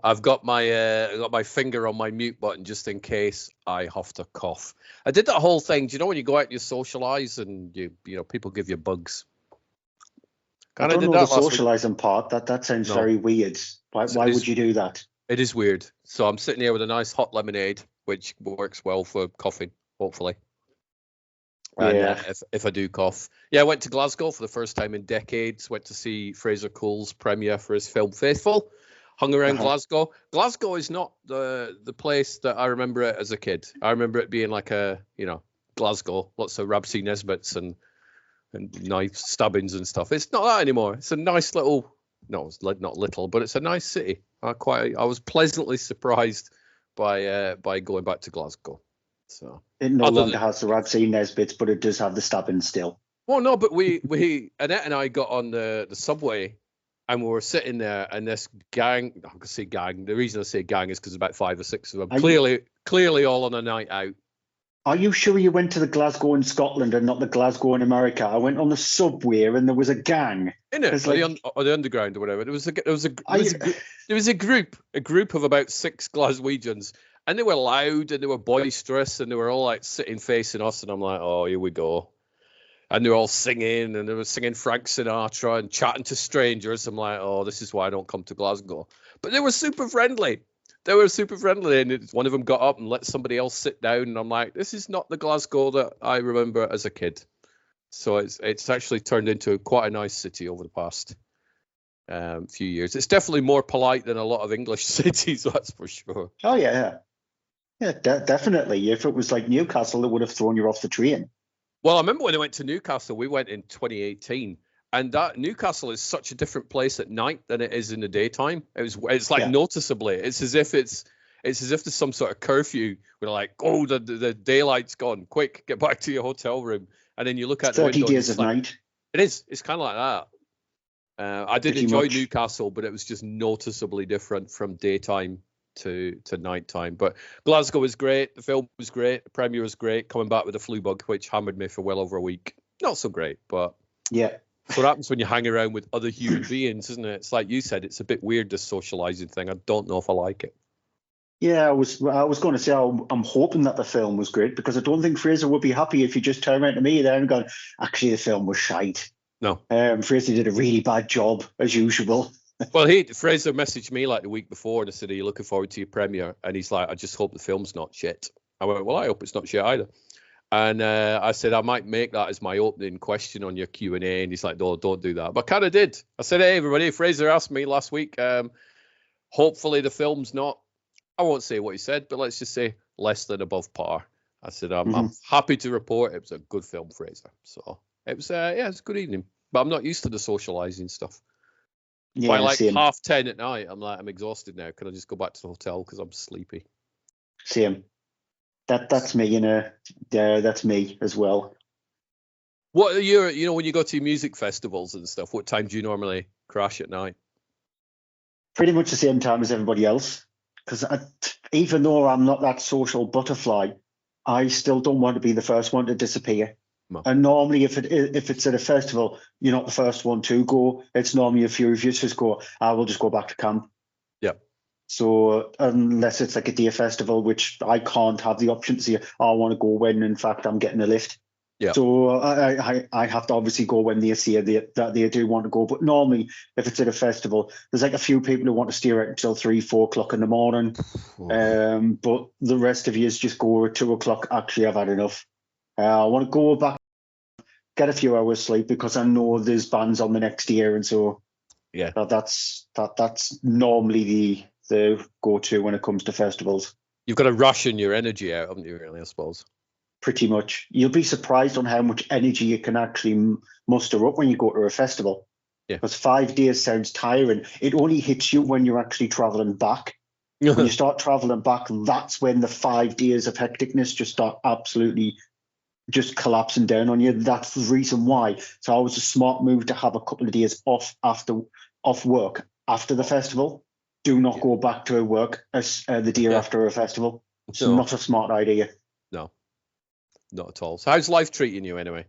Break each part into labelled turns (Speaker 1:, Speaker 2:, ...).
Speaker 1: I've got my finger on my mute button just in case I have to cough. I did that whole thing. Do you know when you go out and you socialize and you know people give you bugs?
Speaker 2: I don't know the socializing part. That sounds very weird. Why would you do that?
Speaker 1: It is weird. So I'm sitting here with a nice hot lemonade, which works well for coughing, hopefully. And if I do cough, I went to Glasgow for the first time in decades. Went to see Fraser Cole's premiere for his film Faithful. Hung around Glasgow. Glasgow is not the place that I remember it as a kid. I remember it being like Glasgow, lots of Rabsy Nesbits and knife stabbings and stuff. It's not that anymore. It's a nice little, no, it's not little, but it's a nice city. I was pleasantly surprised by going back to Glasgow. So
Speaker 2: it no longer has the Rabsy Nesbits, but it does have the stabbing still.
Speaker 1: Well, no, but we Annette and I got on the subway. And we were sitting there, and this gang, I'm going to say gang. The reason I say gang is because about 5 or 6 of them, clearly all on a night out.
Speaker 2: Are you sure you went to the Glasgow in Scotland and not the Glasgow in America? I went on the subway, and there was a gang.
Speaker 1: In it, or the underground or whatever. There was a group of about 6 Glaswegians, and they were loud, and they were boisterous, and they were all like sitting facing us, and I'm like, oh, here we go. And they were all singing, and they were singing Frank Sinatra and chatting to strangers. I'm like, oh, this is why I don't come to Glasgow. But they were super friendly. And one of them got up and let somebody else sit down. And I'm like, this is not the Glasgow that I remember as a kid. So it's actually turned into quite a nice city over the past few years. It's definitely more polite than a lot of English cities, that's for sure.
Speaker 2: Oh, yeah. Yeah, definitely. If it was like Newcastle, it would have thrown you off the train.
Speaker 1: Well, I remember when I went to Newcastle, we went in 2018, and that Newcastle is such a different place at night than it is in the daytime. It's like noticeably, it's as if there's some sort of curfew. We're like, oh, the daylight's gone, quick, get back to your hotel room, and then you look at
Speaker 2: 30 days of night.
Speaker 1: It is. It's kind of like that. I did enjoy Newcastle, but it was just noticeably different from daytime to nighttime. But Glasgow was great, the film was great, the premiere was great. Coming back with a flu bug, which hammered me for well over a week. Not so great, but it's what happens when you hang around with other human beings, isn't it? It's like you said, it's a bit weird, this socializing thing. I don't know if I like it.
Speaker 2: Yeah, I was going to say I'm hoping that the film was great, because I don't think Fraser would be happy if you just turned around to me there and gone, actually the film was shite.
Speaker 1: No.
Speaker 2: Fraser did a really bad job as usual.
Speaker 1: Well, Fraser messaged me like the week before and said, are you looking forward to your premiere? And he's like, I just hope the film's not shit. I went, well, I hope it's not shit either. And I said, I might make that as my opening question on your Q&A. And he's like, no, don't do that. But I kind of did. I said, hey, everybody, Fraser asked me last week, hopefully the film's not, I won't say what he said, but let's just say less than above par. I said, I'm happy to report it was a good film, Fraser. So it was, it was a good evening. But I'm not used to the socializing stuff. Yeah, by like 10:30 at night, I'm exhausted now. Can I just go back to the hotel because I'm sleepy?
Speaker 2: Same. That's me, that's me as well.
Speaker 1: What are your, when you go to music festivals and stuff, what time do you normally crash at night?
Speaker 2: Pretty much the same time as everybody else. Because even though I'm not that social butterfly, I still don't want to be the first one to disappear. No. And normally, if it's at a festival, you're not the first one to go. It's normally a few of you just go, I will just go back to camp.
Speaker 1: Yeah.
Speaker 2: So unless it's like a day festival, which I can't have the option to say, I want to go when, in fact, I'm getting a lift.
Speaker 1: Yeah.
Speaker 2: So I have to obviously go when they say that they do want to go. But normally, if it's at a festival, there's like a few people who want to stay out until 3-4 o'clock in the morning. But the rest of you just go at 2 o'clock. Actually, I've had enough. I want to go back, get a few hours sleep, because I know there's bands on the next year, and so that's normally the go-to when it comes to festivals.
Speaker 1: You've got to ration your energy out, haven't you? Really, I suppose.
Speaker 2: Pretty much. You'll be surprised on how much energy you can actually muster up when you go to a festival.
Speaker 1: Yeah.
Speaker 2: Because 5 days sounds tiring. It only hits you when you're actually traveling back. When you start traveling back, that's when the 5 days of hecticness just start absolutely just collapsing down on you. That's the reason why. So it was a smart move to have a couple of days off work after the festival. Do not go back to work the day after a festival. It's not a smart idea.
Speaker 1: No, not at all. So how's life treating you anyway?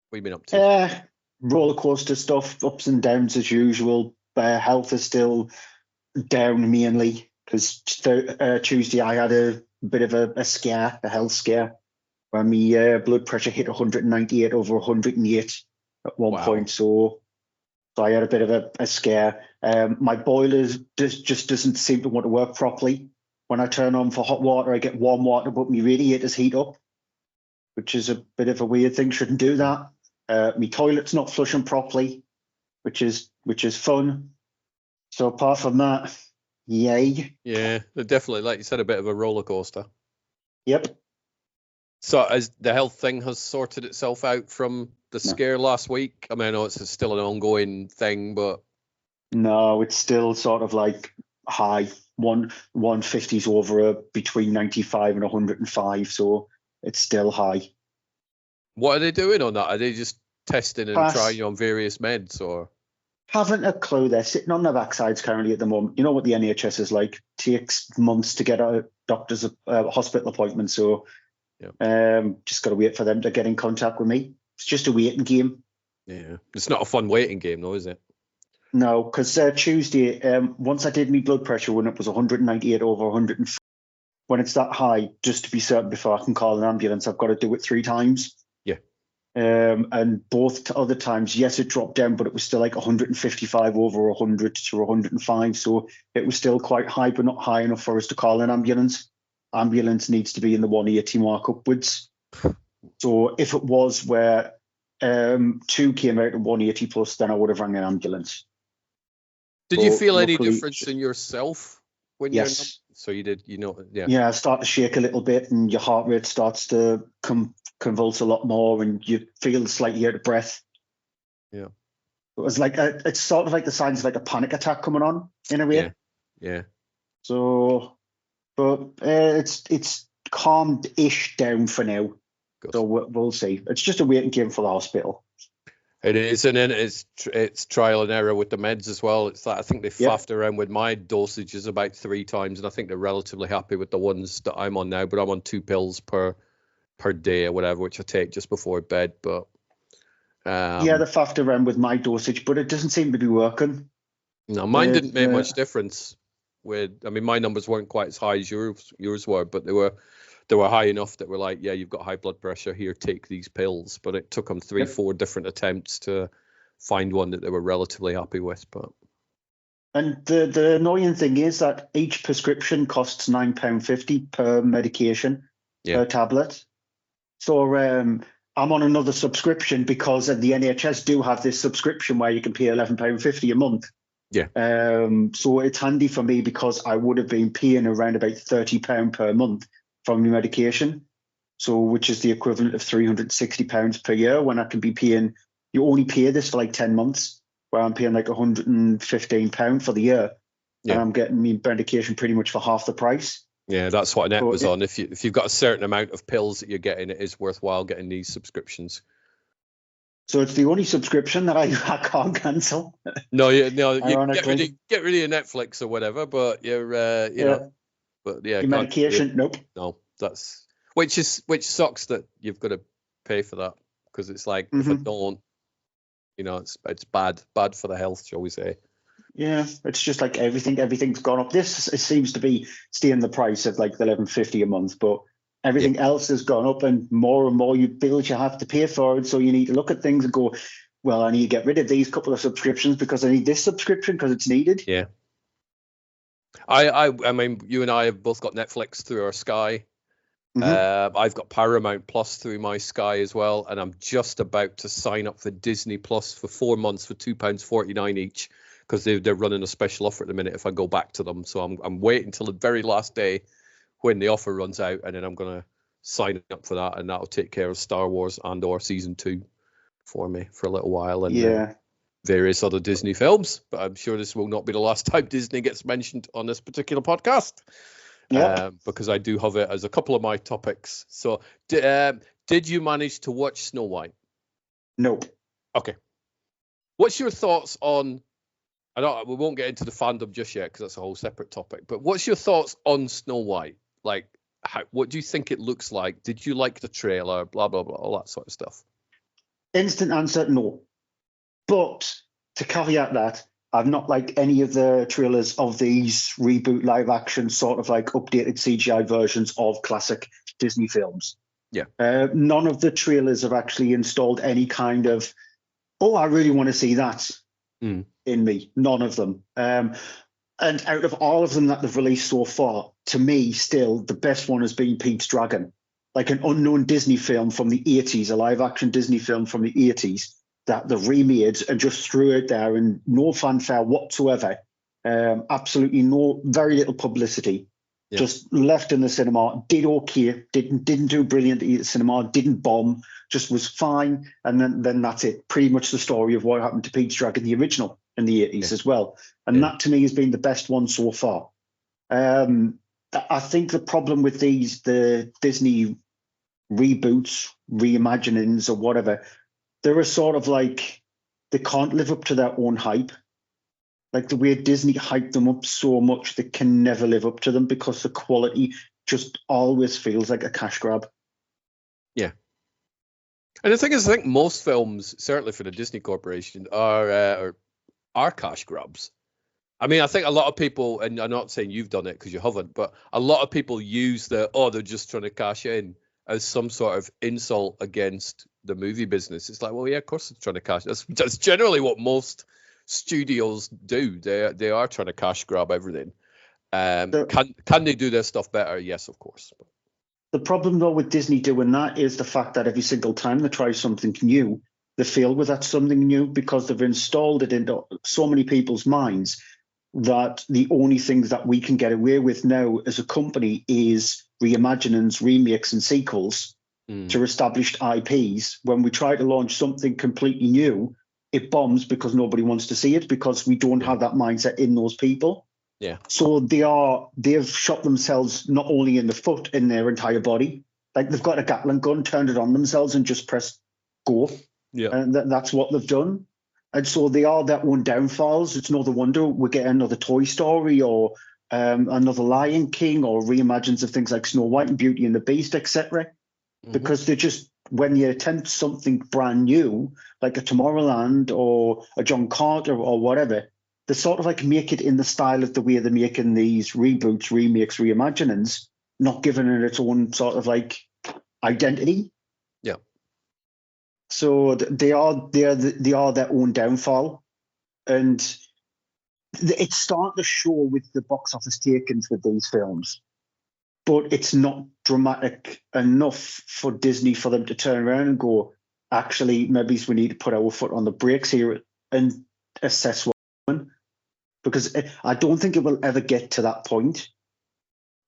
Speaker 1: What have you been up to?
Speaker 2: Roller coaster stuff, ups and downs as usual. Health is still down mainly because Tuesday I had a bit of a scare, a health scare, where my blood pressure hit 198 over 108 at one point. So I had a bit of a scare. My boiler just doesn't seem to want to work properly. When I turn on for hot water, I get warm water, but my radiators heat up, which is a bit of a weird thing. Shouldn't do that. My toilet's not flushing properly, which is fun. So apart from that, yay.
Speaker 1: Yeah, they're definitely, like you said, a bit of a roller coaster.
Speaker 2: Yep.
Speaker 1: So as the health thing has sorted itself out from the scare last week, I mean, I know it's still an ongoing thing, but
Speaker 2: no, it's still sort of like high 150s over between 95 and 105, so it's still high.
Speaker 1: What are they doing on that? Are they just testing and trying on various meds, or?
Speaker 2: Haven't a clue. They're sitting on their backsides currently at the moment. You know what the NHS is like. Takes months to get a doctor's hospital appointment. So just got to wait for them to get in contact with me. It's just a waiting game.
Speaker 1: Yeah. It's not a fun waiting game though, is it?
Speaker 2: No, because Tuesday, once I did my blood pressure when it was 198 over 105, when it's that high, just to be certain before I can call an ambulance, I've got to do it 3 times.
Speaker 1: Yeah.
Speaker 2: And both other times, yes, it dropped down, but it was still like 155 over 100 to 105. So it was still quite high, but not high enough for us to call an ambulance. Ambulance needs to be in the 180 mark upwards. So if it was where 2 came out at 180 plus, then I would have rang an ambulance.
Speaker 1: Did you feel any difference in yourself when you're?
Speaker 2: Yes.
Speaker 1: So you did, yeah.
Speaker 2: Yeah, I start to shake a little bit, and your heart rate starts to convulse a lot more, and you feel slightly out of breath.
Speaker 1: Yeah.
Speaker 2: It was like it's sort of like the signs of like a panic attack coming on in a way.
Speaker 1: Yeah.
Speaker 2: So, but it's calmed-ish down for now. Good. So we'll see. It's just a waiting game for the hospital.
Speaker 1: It is, and then it's trial and error with the meds as well. It's like I think they faffed around with my dosages about 3 times, and I think they're relatively happy with the ones that I'm on now. But I'm on 2 pills per day or whatever, which I take just before bed. But
Speaker 2: they faffed around with my dosage, but it doesn't seem to be working.
Speaker 1: No, mine didn't make much difference. My numbers weren't quite as high as yours were, but they were high enough that we're like, yeah, you've got high blood pressure here, take these pills. But it took them 3-4 different attempts to find one that they were relatively happy with.
Speaker 2: And the annoying thing is that each prescription costs £9.50 per medication, per tablet. So I'm on another subscription because the NHS do have this subscription where you can pay £11.50 a month.
Speaker 1: Yeah.
Speaker 2: So it's handy for me because I would have been paying around about £30 per month for my medication. So which is the equivalent of £360 per year when I can be paying, you only pay this for like 10 months, where I'm paying like £115 for the year. Yeah. And I'm getting my medication pretty much for half the price.
Speaker 1: Yeah, that's what Annette was on. If you've got a certain amount of pills that you're getting, it is worthwhile getting these subscriptions.
Speaker 2: So it's the only subscription that I can't cancel.
Speaker 1: No, you get rid of Netflix or whatever, but you're but yeah,
Speaker 2: your medication, nope.
Speaker 1: No, that's which sucks that you've got to pay for that, because it's like if I don't, it's bad for the health, shall we say.
Speaker 2: Yeah, it's just like everything's gone up. It seems to be staying the price of like $11.50 a month, but everything else has gone up, and more bills you have to pay for it. So you need to look at things and go, well, I need to get rid of these couple of subscriptions because I need this subscription because it's needed.
Speaker 1: Yeah. I mean, you and I have both got Netflix through our Sky. I've got Paramount Plus through my Sky as well, and I'm just about to sign up for Disney Plus for 4 months for £2.49 each, because they're running a special offer at the minute if I go back to them. So I'm waiting till the very last day when the offer runs out, and then I'm gonna sign up for that, and that'll take care of Star Wars and/or season 2 for me for a little while, and various other Disney films. But I'm sure this will not be the last time Disney gets mentioned on this particular podcast. Because I do have it as a couple of my topics. So did you manage to watch Snow White?
Speaker 2: Nope.
Speaker 1: Okay. What's your thoughts on, we won't get into the fandom just yet because that's a whole separate topic, but what's your thoughts on Snow White? Like, what do you think it looks like? Did you like the trailer? Blah, blah, blah, all that sort of stuff.
Speaker 2: Instant answer, no. But to caveat that, I've not liked any of the trailers of these reboot live action sort of like updated CGI versions of classic Disney films.
Speaker 1: Yeah.
Speaker 2: None of the trailers have actually installed any kind of, oh, I really want to see that in me. None of them. And out of all of them that they've released so far, to me, still, the best one has been Pete's Dragon, like an unknown Disney film from the 80s, a live action Disney film from the 80s that they've remade and just threw it there and no fanfare whatsoever. Absolutely very little publicity. Yeah. Just left in the cinema, did okay, didn't do brilliantly at the cinema, didn't bomb, just was fine. And then that's it. Pretty much the story of what happened to Pete's Dragon, the original in the 80s as well. And that to me has been the best one so far. I think the problem with the Disney reboots, reimaginings or whatever, they're a sort of like, they can't live up to their own hype. Like the way Disney hyped them up so much, they can never live up to them because the quality just always feels like a cash grab.
Speaker 1: Yeah. And the thing is, I think most films, certainly for the Disney Corporation, are cash grabs. I mean, I think a lot of people, and I'm not saying you've done it because you haven't, but a lot of people use they're just trying to cash in as some sort of insult against the movie business. It's like, well, yeah, of course they're trying to cash. That's generally what most studios do. They are trying to cash grab everything. Can they do their stuff better? Yes, of course.
Speaker 2: The problem though with Disney doing that is the fact that every single time they try something new, they fail with that something new because they've installed it into so many people's minds that the only things that we can get away with now as a company is reimaginings, remakes and sequels to established IPs. When we try to launch something completely new, it bombs because nobody wants to see it because we don't have that mindset in those people.
Speaker 1: Yeah.
Speaker 2: So they've shot themselves not only in the foot, in their entire body. Like they've got a Gatling gun, turned it on themselves and just pressed go.
Speaker 1: Yeah.
Speaker 2: And that's what they've done. And so they are their own downfalls. It's no wonder we get another Toy Story or another Lion King or reimagines of things like Snow White and Beauty and the Beast, etc. Because they're just, when you attempt something brand new, like a Tomorrowland or a John Carter or whatever, they sort of like make it in the style of the way they're making these reboots, remakes, reimaginings, not giving it its own sort of like identity.
Speaker 1: Yeah.
Speaker 2: So they are their own downfall, and it's starting to show with the box office takings with these films, but it's not dramatic enough for Disney for them to turn around and go, actually, maybe we need to put our foot on the brakes here and assess what we're doing. Because I don't think it will ever get to that point.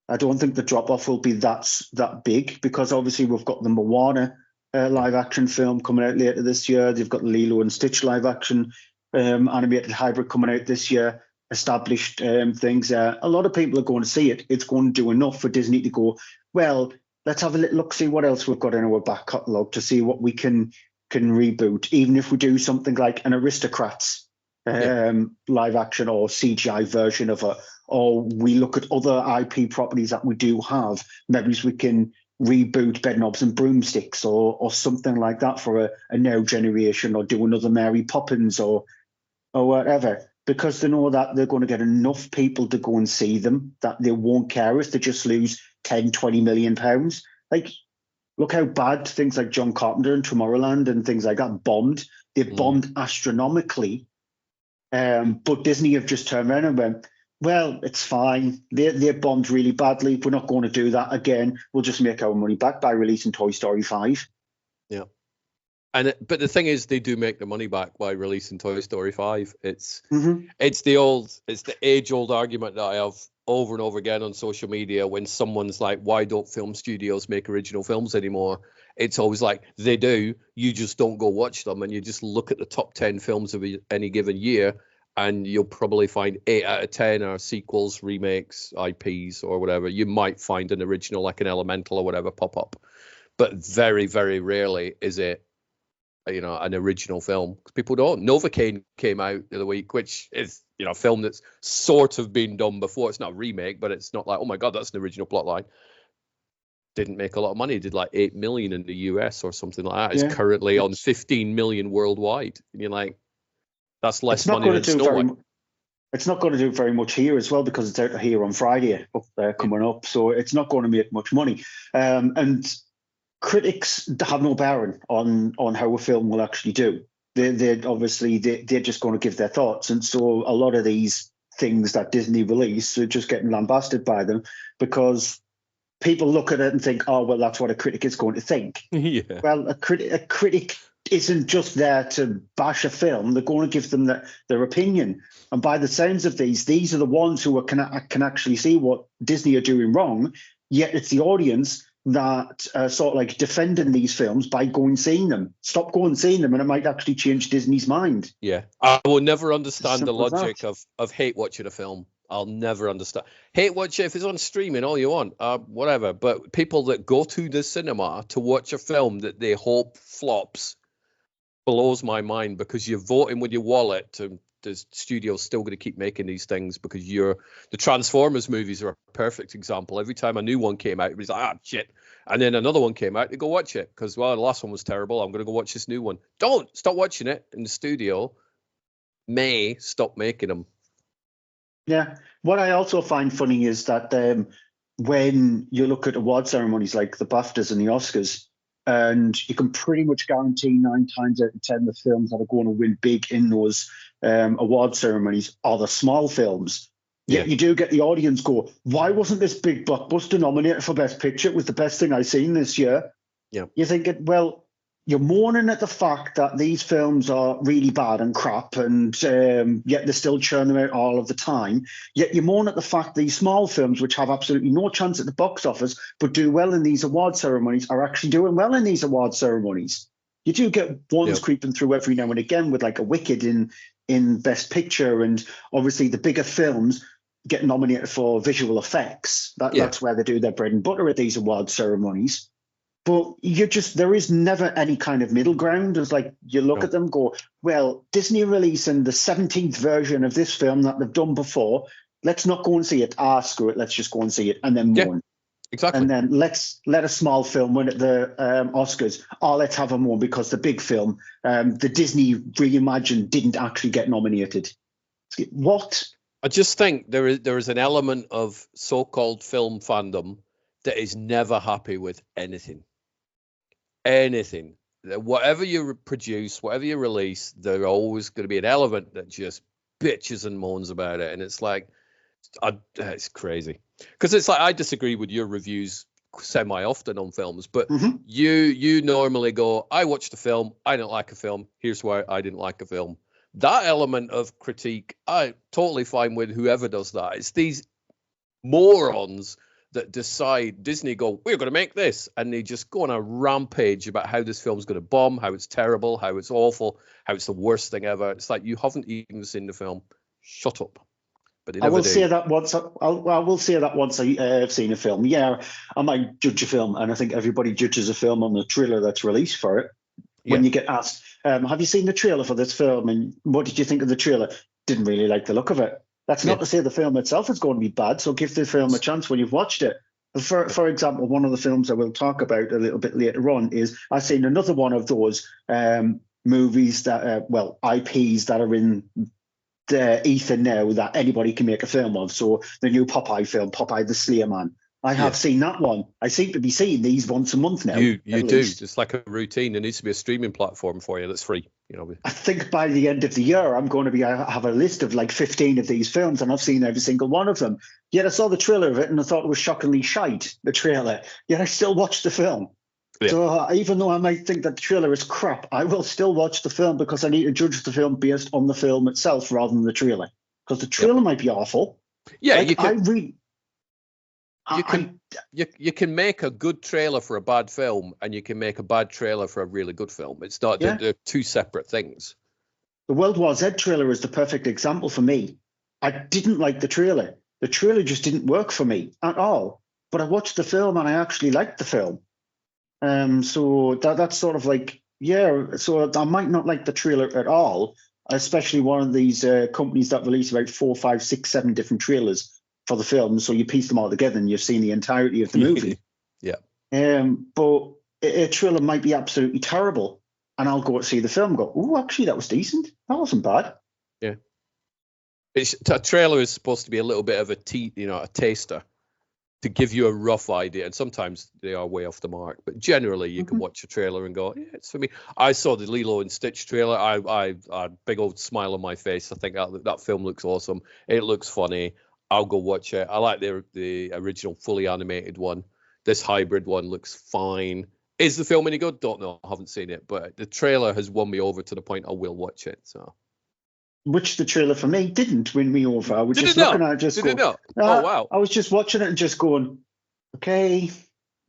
Speaker 2: I don't think the drop-off will be that big, because obviously we've got the Moana live-action film coming out later this year. They've got Lilo and Stitch live-action animated hybrid coming out this year, established things. A lot of people are going to see it. It's going to do enough for Disney to go, well, let's have a little look, see what else we've got in our back catalogue to see what we can reboot, even if we do something like an Aristocrats live action or CGI version of it, or we look at other IP properties that we do have. Maybe we can reboot Bedknobs and Broomsticks or something like that for a now generation, or do another Mary Poppins or whatever, because they know that they're going to get enough people to go and see them that they won't care if they just lose 10, 20 million pounds. Like, look how bad things like John Carpenter and Tomorrowland and things like that bombed. They bombed astronomically. But Disney have just turned around and went, well, it's fine. They bombed really badly. We're not going to do that again. We'll just make our money back by releasing Toy Story 5.
Speaker 1: Yeah. But the thing is, they do make the money back by releasing Toy Story 5. It's the age-old argument that I have over and over again on social media when someone's like, why don't film studios make original films anymore? It's always like, they do. You just don't go watch them, and you just look at the top 10 films of any given year, and you'll probably find 8 out of 10 are sequels, remakes, IPs, or whatever. You might find an original, like an Elemental or whatever, pop up. But very, very rarely is it, an original film. Because people don't. Novocaine came out the other week, which is, a film that's sort of been done before. It's not a remake, but it's not like, oh my God, that's an original plotline. Didn't make a lot of money. It did like 8 million in the US or something like that. It's currently on 15 million worldwide. And you're like, that's less money than Snow White.
Speaker 2: It's not going to do very much here as well because it's out here on Friday coming up. So it's not going to make much money. And critics have no bearing on how a film will actually do. They're just going to give their thoughts. And so a lot of these things that Disney release are just getting lambasted by them because people look at it and think, oh, well, that's what a critic is going to think.
Speaker 1: Yeah.
Speaker 2: Well, a critic isn't just there to bash a film. They're going to give them their opinion. And by the sounds of these are the ones who can actually see what Disney are doing wrong, yet it's the audience that sort of like defending these films by going and seeing them. Stop going and seeing them, and it might actually change Disney's mind.
Speaker 1: Yeah. I will never understand the logic of hate watching a film. I'll never understand. Hate watch it if it's on streaming, all you want, whatever. But people that go to the cinema to watch a film that they hope flops blows my mind, because you're voting with your wallet to the studio's still going to keep making these things because the Transformers movies are a perfect example. Every time a new one came out, it was like, shit. And then another one came out, they go watch it because, well, the last one was terrible. I'm going to go watch this new one. Don't stop watching it. And the studio may stop making them.
Speaker 2: Yeah. What I also find funny is that when you look at award ceremonies like the BAFTAs and the Oscars, and you can pretty much guarantee 9 times out of 10 the films that are going to win big in those award ceremonies are the small films. Yet you do get the audience go, why wasn't this big blockbuster nominated for Best Picture? It was the best thing I've seen this year.
Speaker 1: Yeah.
Speaker 2: You think, well, you're mourning at the fact that these films are really bad and crap, and yet they still churn them out all of the time. Yet you mourn at the fact these small films, which have absolutely no chance at the box office, but do well in these award ceremonies, are actually doing well in these award ceremonies. You do get ones creeping through every now and again with like a Wicked in Best Picture, and obviously the bigger films get nominated for visual effects. That's where they do their bread and butter at these award ceremonies. But there is never any kind of middle ground. It's like you look at them, go, well, Disney releasing the 17th version of this film that they've done before. Let's not go and see it. Screw it. Let's just go and see it and then mourn.
Speaker 1: Exactly.
Speaker 2: And then let a small film win at the Oscars. Let's have a mourn because the big film, the Disney reimagined, didn't actually get nominated. What?
Speaker 1: I just think there is an element of so-called film fandom that is never happy with anything. Whatever you produce, whatever you release, there's always going to be an element that just bitches and moans about it. And it's like, it's crazy. Because it's like, I disagree with your reviews semi-often on films, but you normally go, I watched a film, I didn't like a film, here's why I didn't like a film. That element of critique, I'm totally fine with whoever does that. It's these morons that decide, Disney go, we're going to make this, and they just go on a rampage about how this film's going to bomb, how it's terrible, how it's awful, how it's the worst thing ever. It's like, you haven't even seen the film. Shut up. But I will say that once. I will say that once I've seen a film. Yeah, I might judge a film, and I think everybody judges a film on the trailer that's released for it. When you get asked, have you seen the trailer for this film, and what did you think of the trailer? Didn't really like the look of it. That's not to say the film itself is going to be bad, so give the film a chance when you've watched it. For example, one of the films I will talk about a little bit later on is I've seen another one of those movies that, IPs that are in the ether now that anybody can make a film of. So the new Popeye film, Popeye the Slayer Man. I have seen that one. I seem to be seeing these once a month now. You do. It's like a routine. There needs to be a streaming platform for you that's free.
Speaker 2: I think by the end of the year, I'm going to have a list of like 15 of these films, and I've seen every single one of them. Yet I saw the trailer of it, and I thought it was shockingly shite, the trailer. Yet I still watched the film. Yeah. So even though I might think that the trailer is crap, I will still watch the film because I need to judge the film based on the film itself rather than the trailer. Because the trailer might be awful.
Speaker 1: Yeah, you can make a good trailer for a bad film, and you can make a bad trailer for a really good film. It's not they're two separate things.
Speaker 2: The World War Z trailer is the perfect example for me. I didn't like the trailer. The trailer just didn't work for me at all. But I watched the film and I actually liked the film. So that's sort of like, so I might not like the trailer at all, especially one of these companies that release about 4, 5, 6, 7 different trailers for the film. So you piece them all together and you've seen the entirety of the movie. But a trailer might be absolutely terrible, and I'll go to see the film and go, oh, actually, that was decent. That wasn't bad.
Speaker 1: Yeah. A trailer is supposed to be a little bit of a a taster to give you a rough idea. And sometimes they are way off the mark, but generally you can watch a trailer and go, yeah, it's for me. I saw the Lilo and Stitch trailer. I had a big old smile on my face. I think that film looks awesome. It looks funny. I'll go watch it. I like the original fully animated one. This hybrid one looks fine. Is the film any good? Don't know. I haven't seen it, but the trailer has won me over to the point I will watch it. So.
Speaker 2: Which the trailer for me didn't win me over. I was just looking at it, just going,
Speaker 1: oh wow.
Speaker 2: I was just watching it and just going, okay,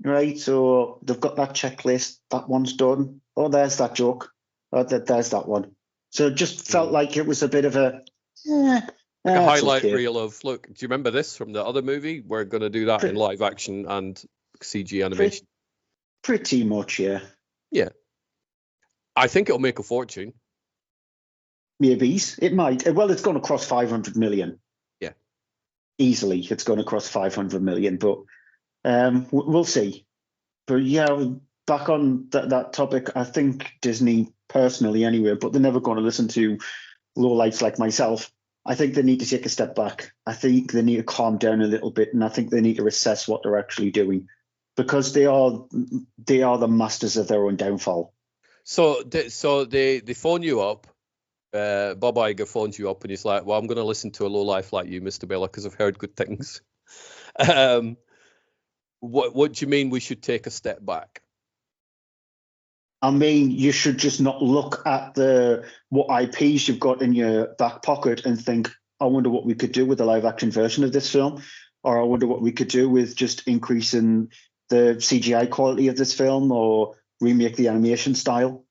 Speaker 2: right. So they've got that checklist. That one's done. Oh, there's that joke. Oh, there's that one. So it just felt like it was a bit of a
Speaker 1: highlight reel of, look, do you remember this from the other movie? We're going to do that in live action and CG animation.
Speaker 2: Pretty much, yeah.
Speaker 1: Yeah. I think it'll make a fortune.
Speaker 2: Maybe it might. Well, it's going to cross 500 million.
Speaker 1: Yeah,
Speaker 2: easily. It's going to cross 500 million, but we'll see. But yeah, back on that topic, I think Disney, personally anyway, but they're never going to listen to lowlights like myself. I think they need to take a step back. I think they need to calm down a little bit, and I think they need to assess what they're actually doing, because they are the masters of their own downfall.
Speaker 1: So they phone you up. Bob Iger phones you up and he's like, well, I'm going to listen to a lowlife like you, Mr. Miller, because I've heard good things. What do you mean we should take a step back?
Speaker 2: I mean, you should just not look at what IPs you've got in your back pocket and think, I wonder what we could do with a live action version of this film, or I wonder what we could do with just increasing the CGI quality of this film, or remake the animation style.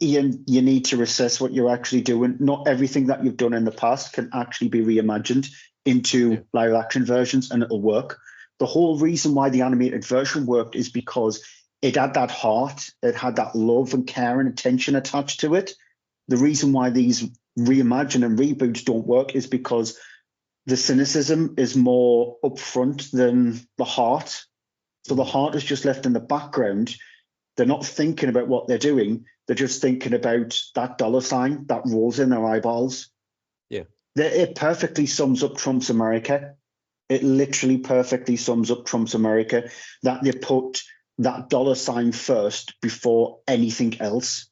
Speaker 2: Ian, you need to assess what you're actually doing. Not everything that you've done in the past can actually be reimagined into live action versions and it'll work. The whole reason why the animated version worked is because it had that heart, it had that love and care and attention attached to it. The reason why these reimagine and reboots don't work is because the cynicism is more upfront than the heart. So the heart is just left in the background. They're not thinking about what they're doing. They're just thinking about that dollar sign that rolls in their eyeballs.
Speaker 1: Yeah.
Speaker 2: It perfectly sums up Trump's America. It literally perfectly sums up Trump's America, that they put that dollar sign first before anything else.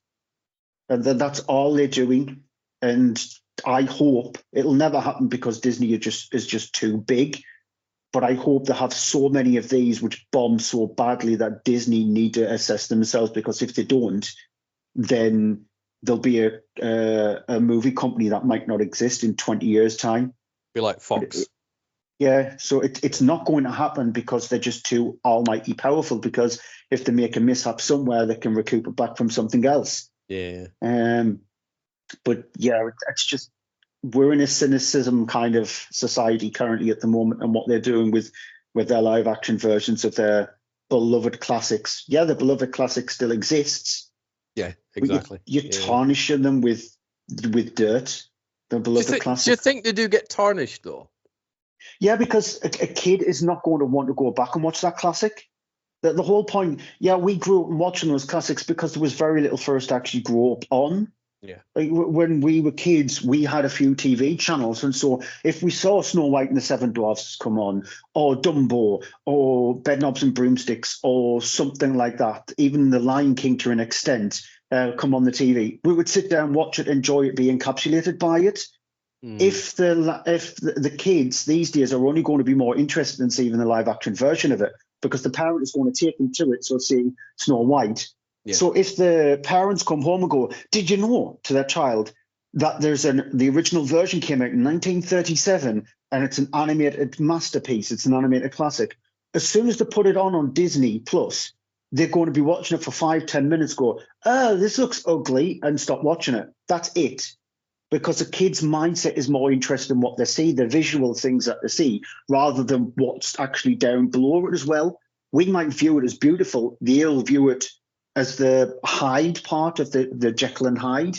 Speaker 2: And that's all they're doing. And I hope it'll never happen because Disney is just too big. But I hope they have so many of these which bomb so badly that Disney need to assess themselves, because if they don't, then there'll be a movie company that might not exist in 20 years' time.
Speaker 1: Be like Fox.
Speaker 2: Yeah, so it's not going to happen because they're just too almighty powerful, because if they make a mishap somewhere, they can recoup it back from something else.
Speaker 1: Yeah.
Speaker 2: But yeah, it's just, we're in a cynicism kind of society currently at the moment, and what they're doing with their live action versions of their beloved classics. Yeah, the beloved classic still exists.
Speaker 1: Yeah, exactly.
Speaker 2: You're tarnishing them with dirt. The beloved classic.
Speaker 1: Do you think they do get tarnished though?
Speaker 2: Yeah, because a kid is not going to want to go back and watch that classic. The whole point, we grew up watching those classics because there was very little for us to actually grow up on.
Speaker 1: Yeah.
Speaker 2: Like when we were kids, we had a few TV channels, and so if we saw Snow White and the Seven Dwarfs come on, or Dumbo, or Bedknobs and Broomsticks, or something like that, even The Lion King to an extent, come on the TV, we would sit down, watch it, enjoy it, be encapsulated by it. If the kids these days are only going to be more interested in seeing the live action version of it, because the parent is going to take them to it, so see Snow White. Yeah. So if the parents come home and go, did you know, to their child, that the original version came out in 1937 and it's an animated masterpiece, it's an animated classic. As soon as they put it on Disney Plus, they're going to be watching it for 5-10 minutes, go, oh, this looks ugly, and stop watching it. That's it. Because a kid's mindset is more interested in what they see, the visual things that they see, rather than what's actually down below it as well. We might view it as beautiful. They'll view it as the Hyde part of the Jekyll and Hyde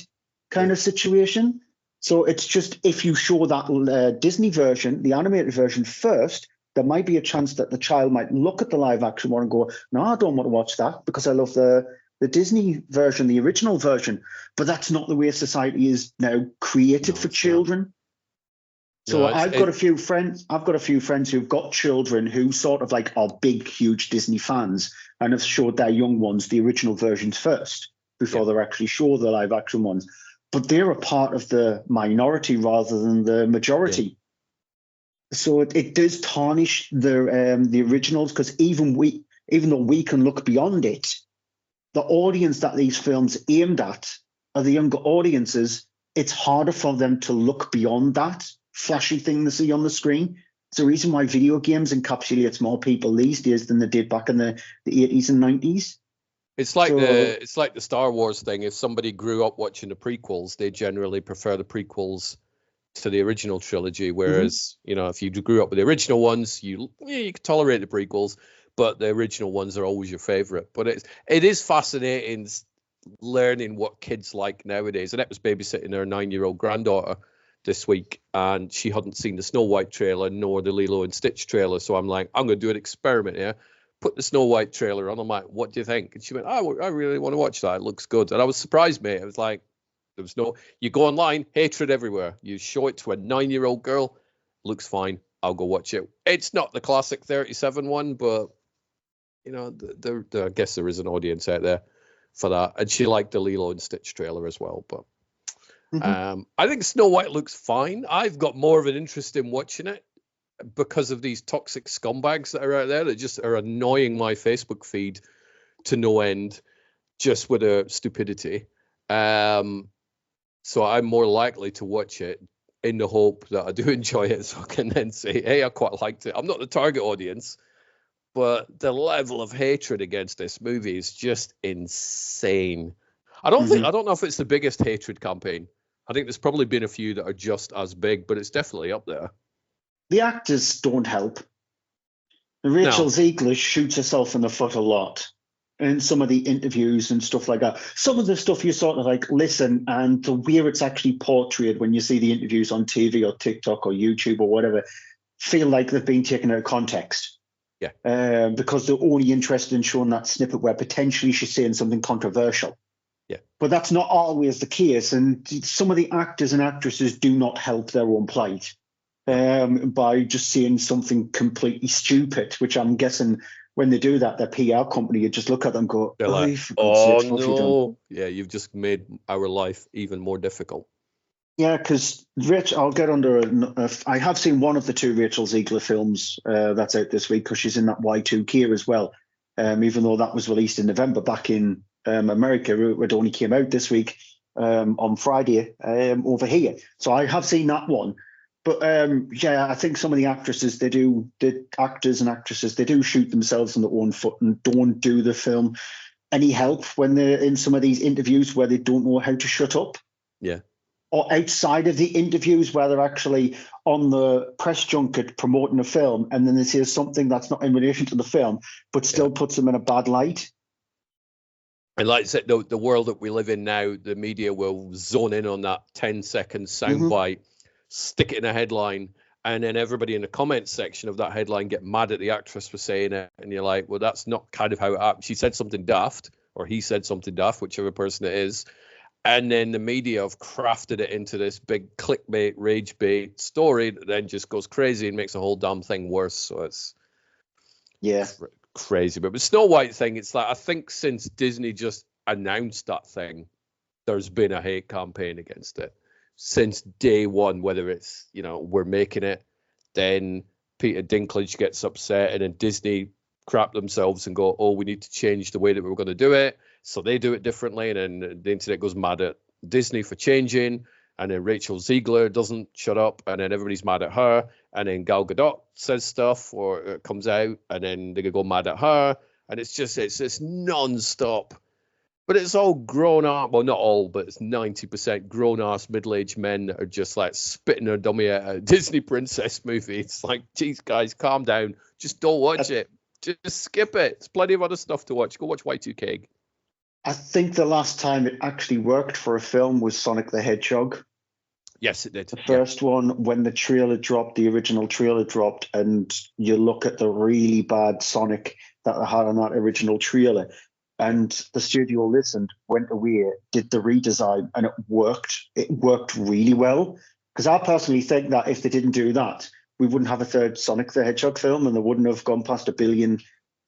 Speaker 2: kind of situation. So it's just, if you show that Disney version, the animated version first, there might be a chance that the child might look at the live action one and go, no, I don't want to watch that because I love the Disney version, the original version. But that's not the way society is now created for children. So I've got a few friends. I've got a few friends who've got children who sort of like are big, huge Disney fans and have showed their young ones the original versions first before they're actually show the live action ones. But they're a part of the minority rather than the majority. Yeah. So it does tarnish the originals, because even though we can look beyond it, the audience that these films aimed at are the younger audiences. It's harder for them to look beyond that flashy thing they see on the screen. It's the reason why video games encapsulates more people these days than they did back in the 80s and 90s.
Speaker 1: It's like the Star Wars thing. If somebody grew up watching the prequels, they generally prefer the prequels to the original trilogy. Whereas, if you grew up with the original ones, you can tolerate the prequels, but the original ones are always your favorite. But it is fascinating learning what kids like nowadays. And that was babysitting her 9-year-old granddaughter this week, and she hadn't seen the Snow White trailer nor the Lilo and Stitch trailer. So I'm like, I'm going to do an experiment here. Put the Snow White trailer on. I'm like, what do you think? And she went, oh, I really want to watch that. It looks good. And I was surprised, mate. I was like, you go online, hatred everywhere. You show it to a 9-year-old girl, looks fine. I'll go watch it. It's not the classic 37 one, but I guess there is an audience out there for that. And she liked the Lilo and Stitch trailer as well. But I think Snow White looks fine. I've got more of an interest in watching it because of these toxic scumbags that are out there that just are annoying my Facebook feed to no end, just with their stupidity. So I'm more likely to watch it in the hope that I do enjoy it, so I can then say, hey, I quite liked it. I'm not the target audience, but the level of hatred against this movie is just insane. I don't know if it's the biggest hatred campaign. I think there's probably been a few that are just as big, but it's definitely up there.
Speaker 2: The actors don't help. Rachel Ziegler shoots herself in the foot a lot in some of the interviews and stuff like that. Some of the stuff you sort of like listen, and the way it's actually portrayed when you see the interviews on TV or TikTok or YouTube or whatever, feel like they've been taken out of context. Yeah. Because they're only interested in showing that snippet where potentially she's saying something controversial. Yeah. But that's not always the case. And some of the actors and actresses do not help their own plight by just saying something completely stupid, which I'm guessing when they do that, their PR company, you just look at them and go,
Speaker 1: they're like, oh, no. Yeah, you've just made our life even more difficult.
Speaker 2: Yeah, because I'll get under. I have seen one of the two Rachel Ziegler films that's out this week, because she's in that Y2K as well. Even though that was released in November back in America, it only came out this week on Friday over here. So I have seen that one. But I think some of the actresses, the actors and actresses, they do shoot themselves in their own foot and don't do the film any help when they're in some of these interviews where they don't know how to shut up.
Speaker 1: Yeah.
Speaker 2: Or outside of the interviews where they're actually on the press junket promoting a film, and then they say something that's not in relation to the film, but still puts them in a bad light.
Speaker 1: And like I said, the world that we live in now, the media will zone in on that 10-second soundbite, stick it in a headline, and then everybody in the comments section of that headline get mad at the actress for saying it. And you're like, well, that's not kind of how it happened. She said something daft, or he said something daft, whichever person it is. And then the media have crafted it into this big clickbait, rage bait story that then just goes crazy and makes the whole damn thing worse. So it's crazy. But the Snow White thing, it's like, I think since Disney just announced that thing, there's been a hate campaign against it since day one. Whether it's, we're making it, then Peter Dinklage gets upset, and then Disney crap themselves and go, oh, we need to change the way that we're going to do it. So they do it differently, and then the internet goes mad at Disney for changing, and then Rachel Ziegler doesn't shut up, and then everybody's mad at her, and then Gal Gadot says stuff or it comes out, and then they go mad at her, and it's non-stop. But it's all grown up, well, not all, but it's 90% grown-ass middle-aged men that are just like spitting their dummy at a Disney princess movie. It's like, geez, guys, calm down. Just don't watch it. Just skip it. There's plenty of other stuff to watch. Go watch Y2K.
Speaker 2: I think the last time it actually worked for a film was Sonic the Hedgehog.
Speaker 1: Yes, it did.
Speaker 2: The first one, when the original trailer dropped, and you look at the really bad Sonic that they had on that original trailer, and the studio listened, went away, did the redesign, and it worked. It worked really well. Because I personally think that if they didn't do that, we wouldn't have a third Sonic the Hedgehog film, and they wouldn't have gone past $1 billion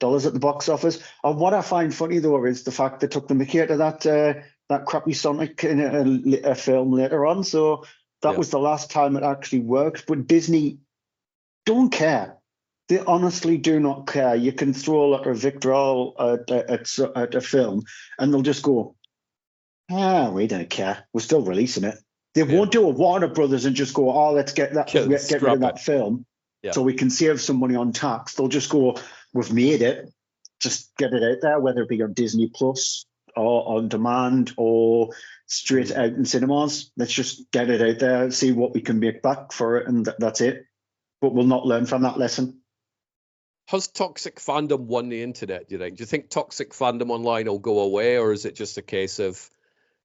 Speaker 2: at the box office. And what I find funny though is the fact they took the mickey out of that crappy Sonic in a film later on. So that was the last time it actually worked. But Disney don't care. They honestly do not care. You can throw a lot of vitriol at a film, and they'll just go, we don't care. We're still releasing it. They won't do a Warner Brothers and just go, let's get rid of that film so we can save some money on tax. They'll just go, we've made it. Just get it out there, whether it be on Disney Plus or on demand or straight out in cinemas. Let's just get it out there, see what we can make back for it, and that's it. But we'll not learn from that lesson.
Speaker 1: Has toxic fandom won the internet, do you think? Do you think toxic fandom online will go away, or is it just a case of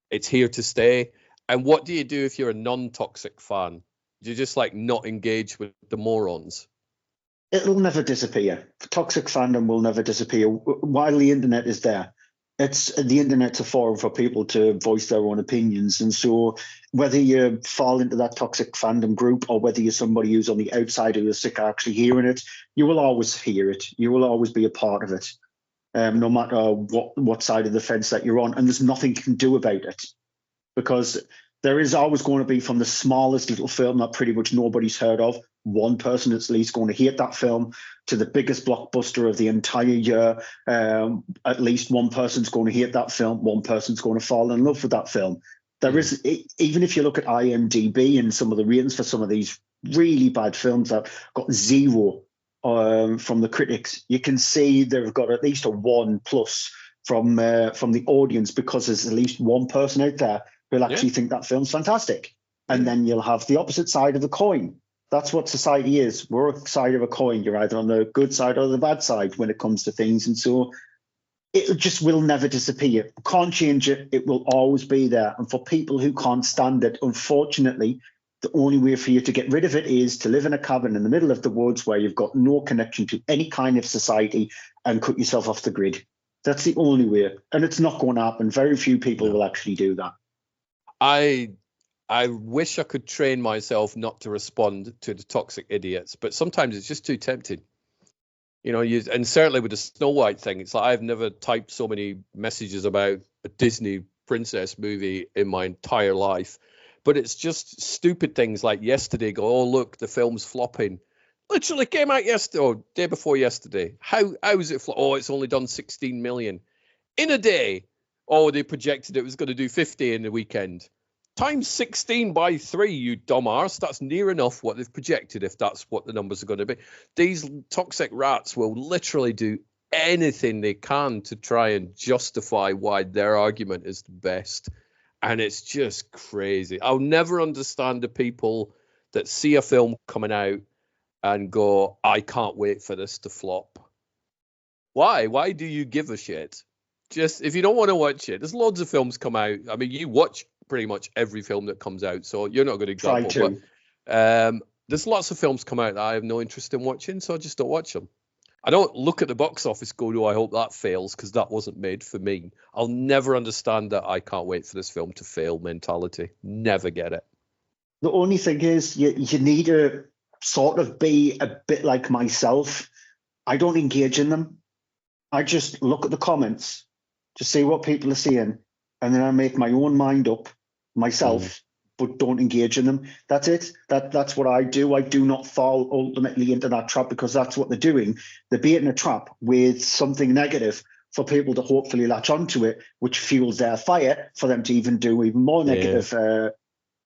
Speaker 1: it's here to stay? And what do you do if you're a non-toxic fan? Do you just not engage with the morons?
Speaker 2: It'll never disappear. Toxic fandom will never disappear while the internet is there. The internet's a forum for people to voice their own opinions. And so whether you fall into that toxic fandom group or whether you're somebody who's on the outside who is sick of actually hearing it, you will always hear it. You will always be a part of it, no matter what side of the fence that you're on. And there's nothing you can do about it, because there is always going to be, from the smallest little film that pretty much nobody's heard of, one person at least going to hate that film, to the biggest blockbuster of the entire year. At least one person's going to hate that film. One person's going to fall in love with that film. There is, even if you look at IMDb and some of the ratings for some of these really bad films that got 0 from the critics, you can see they've got at least a 1+ from the audience, because there's at least one person out there who'll actually think that film's fantastic. And then you'll have the opposite side of the coin. That's what society is. We're a side of a coin. You're either on the good side or the bad side when it comes to things. And so it just will never disappear. Can't change it. It will always be there. And for people who can't stand it, unfortunately, the only way for you to get rid of it is to live in a cabin in the middle of the woods where you've got no connection to any kind of society and cut yourself off the grid. That's the only way. And it's not going to happen. Very few people will actually do that.
Speaker 1: I wish I could train myself not to respond to the toxic idiots, but sometimes it's just too tempting. And certainly with the Snow White thing, it's like I've never typed so many messages about a Disney princess movie in my entire life. But it's just stupid things like yesterday go, oh, look, the film's flopping. Literally came out yesterday, or day before yesterday. How is it flop? Oh, it's only done 16 million. In a day, they projected it was going to do 50 in the weekend. Times 16 by 3, you dumb arse. That's near enough what they've projected, if that's what the numbers are going to be. These toxic rats will literally do anything they can to try and justify why their argument is the best. And it's just crazy. I'll never understand the people that see a film coming out and go, I can't wait for this to flop. Why? Why do you give a shit? Just, if you don't want to watch it, there's loads of films come out. I mean, you watch pretty much every film that comes out, so you're not going to example. But there's lots of films come out that I have no interest in watching, so I just don't watch them. I don't look at the box office go, I hope that fails, because that wasn't made for me. I'll never understand that I can't wait for this film to fail mentality. Never get it.
Speaker 2: The only thing is you need to sort of be a bit like myself. I don't engage in them. I just look at the comments to see what people are saying, and then I make my own mind up myself, but don't engage in them. That's it. That's what I do. I do not fall ultimately into that trap, because that's what they're doing. They're baiting a trap with something negative for people to hopefully latch onto it, which fuels their fire for them to even do even more negative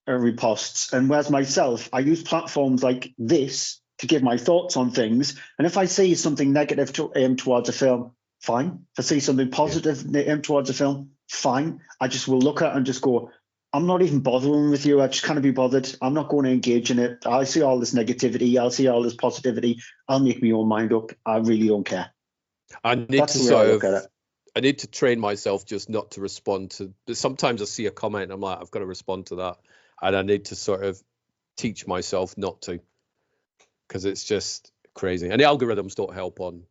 Speaker 2: reposts. And whereas myself, I use platforms like this to give my thoughts on things. And if I see something negative towards a film, fine. If I see something positive towards a film, fine. I just will look at it and just go, I'm not even bothering with you. I just can't be bothered. I'm not going to engage in it. I see all this negativity. I'll see all this positivity. I'll make my own mind up. I really don't care.
Speaker 1: I need to train myself just not to respond to. Sometimes I see a comment and I'm like, I've got to respond to that. And I need to sort of teach myself not to, because it's just crazy. And the algorithms don't help on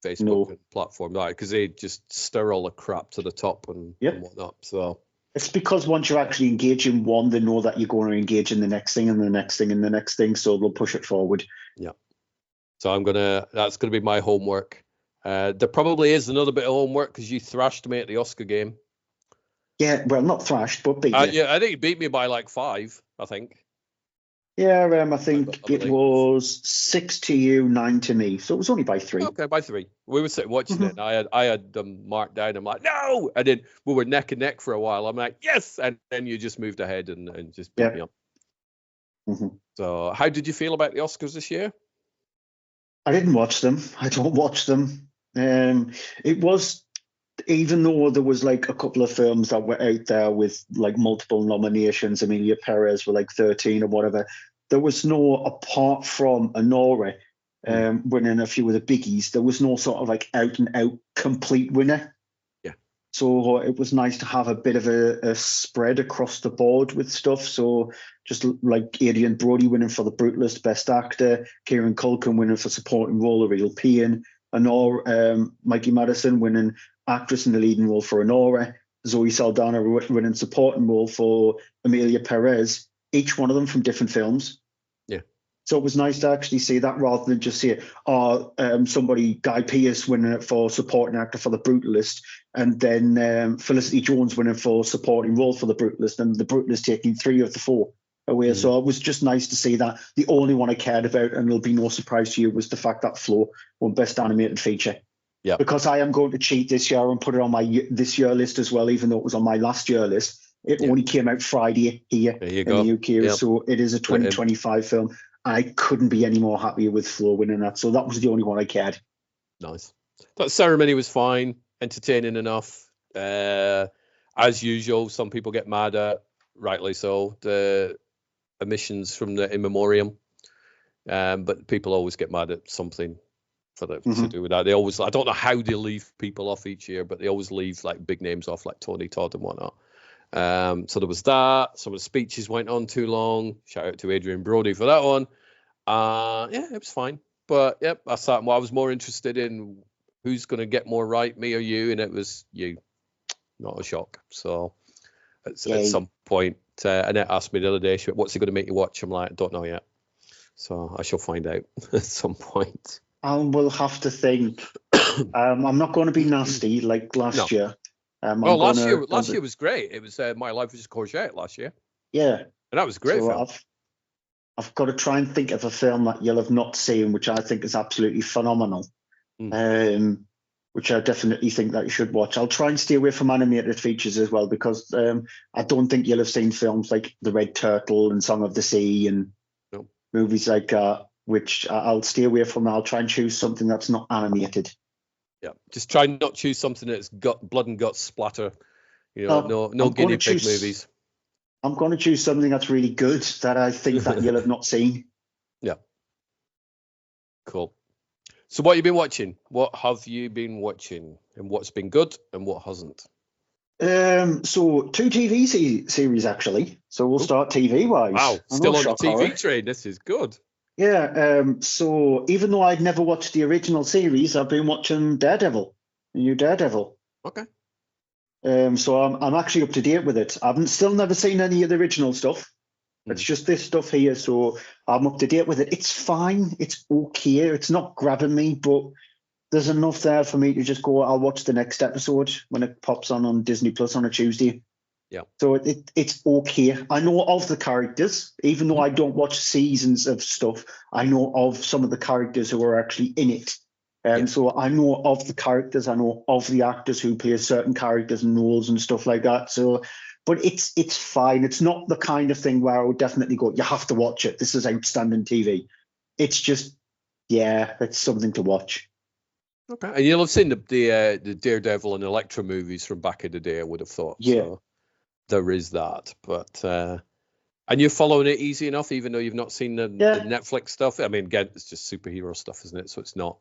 Speaker 1: Facebook and platform, because they just stir all the crap to the top and whatnot. So
Speaker 2: It's because once you actually engage in one, they know that you're going to engage in the next thing and the next thing and the next thing, so they'll push it forward.
Speaker 1: Yeah. So that's gonna be my homework. There probably is another bit of homework because you thrashed me at the Oscar game.
Speaker 2: Yeah, well, not thrashed, but beat you.
Speaker 1: Yeah, I think you beat me by like 5, I think.
Speaker 2: Yeah, I think it was 6 to you, 9 to me. So it was only by 3.
Speaker 1: Okay, by 3. We were sitting watching it, and I had them marked down. I'm like, no! And then we were neck and neck for a while. I'm like, yes! And then you just moved ahead and just beat me up. So how did you feel about the Oscars this year?
Speaker 2: I didn't watch them. I don't watch them. It was, even though there was like a couple of films that were out there with like multiple nominations, Amelia Perez were like 13 or whatever, there was no, apart from Aeonorex winning a few of the biggies, there was no sort of like out and out complete winner.
Speaker 1: Yeah.
Speaker 2: So it was nice to have a bit of a spread across the board with stuff. So just like Adrian Brody winning for The Brutalist, Best Actor, Kieran Culkin winning for Supporting Role of European, Mikey Madison winning Actress in the Leading Role for Aeonorex, Zoe Saldana winning Supporting Role for Amelia Perez, each one of them from different films.
Speaker 1: Yeah.
Speaker 2: So it was nice to actually see that rather than just see it, somebody, Guy Pearce winning it for Supporting Actor for The Brutalist, and then Felicity Jones winning for Supporting Role for The Brutalist, and The Brutalist taking 3 of the 4 away. So it was just nice to see that. The only one I cared about, and it'll be no surprise to you, was the fact that Flow won Best Animated Feature.
Speaker 1: Yeah.
Speaker 2: Because I am going to cheat this year and put it on my this year list as well, even though it was on my last year list. It only came out Friday here in the UK, so it is a 2025 film. I couldn't be any more happier with Flow winning that. So that was the only one I cared.
Speaker 1: Nice. That ceremony was fine, entertaining enough. As usual, some people get mad at, rightly so, the emissions from the in memoriam. But people always get mad at something to do with that. They always, I don't know how they leave people off each year, but they always leave like big names off, like Tony Todd and whatnot. So there was that. Some of the speeches went on too long. Shout out to Adrian Brody for that one. Yeah, it was fine. But yep, I was more interested in who's going to get more right, me or you, and it was you. Not a shock. So at some point, Annette asked me the other day, what's it going to make you watch? I'm like, I don't know yet. So I shall find out at some point.
Speaker 2: I will have to think. I'm not going to be nasty like last year.
Speaker 1: Last year was great. It was My Life as a Courgette last year.
Speaker 2: Yeah.
Speaker 1: And that was a great film.
Speaker 2: I've got to try and think of a film that you'll have not seen, which I think is absolutely phenomenal, which I definitely think that you should watch. I'll try and stay away from animated features as well, because I don't think you'll have seen films like The Red Turtle and Song of the Sea and movies like that, which I'll stay away from. I'll try and choose something that's not animated.
Speaker 1: Yeah, just try not to choose something that's got blood and guts splatter. No guinea pig movies.
Speaker 2: I'm going to choose something that's really good that I think that you'll have not seen.
Speaker 1: Yeah. Cool. So what have you been watching? What have you been watching? And what's been good and what hasn't?
Speaker 2: So 2 TV series, actually. So we'll start TV-wise.
Speaker 1: Wow, still on the TV train. This is good.
Speaker 2: Yeah, so even though I'd never watched the original series, I've been watching Daredevil, the new Daredevil.
Speaker 1: Okay.
Speaker 2: So I'm actually up to date with it. I've still never seen any of the original stuff. It's just this stuff here, so I'm up to date with it. It's fine. It's okay. It's not grabbing me, but there's enough there for me to just go, I'll watch the next episode when it pops on Disney Plus on a Tuesday.
Speaker 1: Yeah.
Speaker 2: So it's okay. I know of the characters, even though I don't watch seasons of stuff. I know of some of the characters who are actually in it. So I know of the characters. I know of the actors who play certain characters and roles and stuff like that. So, but it's fine. It's not the kind of thing where I would definitely go, you have to watch it. This is outstanding TV. It's just, it's something to watch.
Speaker 1: Okay. And you'll have seen the Daredevil and Elektra movies from back in the day, I would have thought.
Speaker 2: Yeah.
Speaker 1: So there is that. But and you're following it easy enough, even though you've not seen the Netflix stuff. I mean, again, it's just superhero stuff, isn't it? So it's not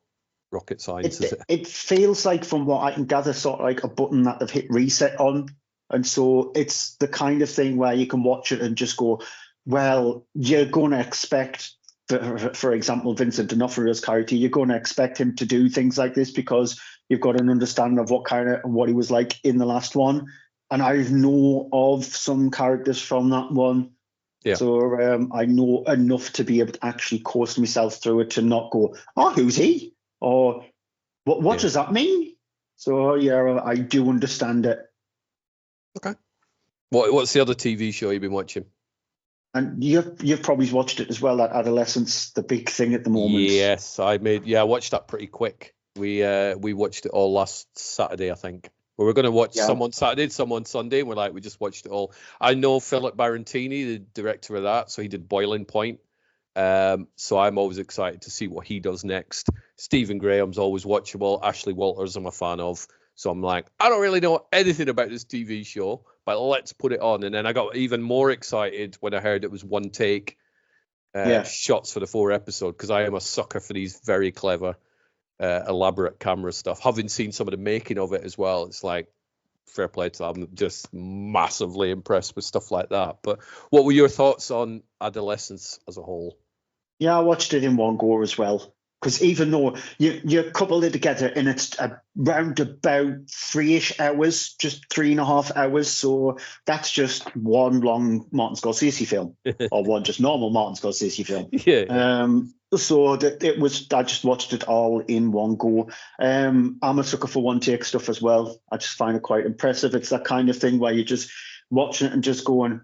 Speaker 1: rocket science, is it?
Speaker 2: It feels like, from what I can gather, sort of like a button that they've hit reset on. And so it's the kind of thing where you can watch it and just go, well, you're going to expect, for example, Vincent D'Onofrio's character, you're going to expect him to do things like this because you've got an understanding of what he was like in the last one. and I know of some characters from that one.
Speaker 1: Yeah.
Speaker 2: So I know enough to be able to actually course myself through it to not go, oh, who's he? Or what does that mean? So yeah, I do understand it.
Speaker 1: Okay. What's the other TV show you've been watching?
Speaker 2: And you've probably watched it as well, that Adolescence, the big thing at the moment.
Speaker 1: Yes, I watched that pretty quick. We watched it all last Saturday, I think. We were going to watch some on Saturday, some on Sunday, and we just watched it all. I know Philip Barantini, the director of that, so he did Boiling Point. So I'm always excited to see what he does next. Stephen Graham's always watchable. Ashley Walters I'm a fan of. So I'm like, I don't really know anything about this TV show, but let's put it on. And then I got even more excited when I heard it was one take shots for the 4 episode, because I am a sucker for these very clever, elaborate camera stuff. Having seen some of the making of it as well, it's like, fair play to them. I'm just massively impressed with stuff like that. But what were your thoughts on Adolescence as a whole?
Speaker 2: Yeah, I watched it in one go as well. Because even though you couple it together and it's around about 3-ish hours, just 3.5 hours, so that's just one long Martin Scorsese film, or one just normal Martin Scorsese film.
Speaker 1: Yeah.
Speaker 2: So I just watched it all in one go. I'm a sucker for one take stuff as well. I just find it quite impressive. It's that kind of thing where you're just watching it and just going,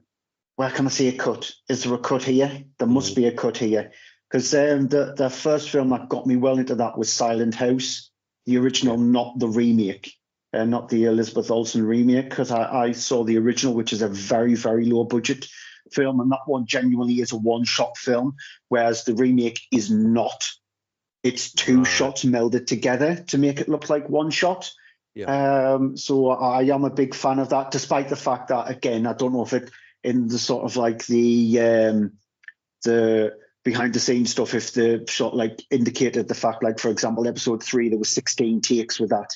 Speaker 2: where can I see a cut? Is there a cut here? There must be a cut here. Because the first film that got me well into that was Silent House, the original, not the remake, not the Elizabeth Olsen remake, because I saw the original, which is a very, very low budget film, and that one genuinely is a one-shot film, whereas the remake is not. It's 2 shots melded together to make it look like one shot.
Speaker 1: Yeah.
Speaker 2: So I am a big fan of that, despite the fact that, again, I don't know if it in the sort of like the behind the scenes stuff, if the shot like indicated the fact, like, for example, episode 3, there was 16 takes with that.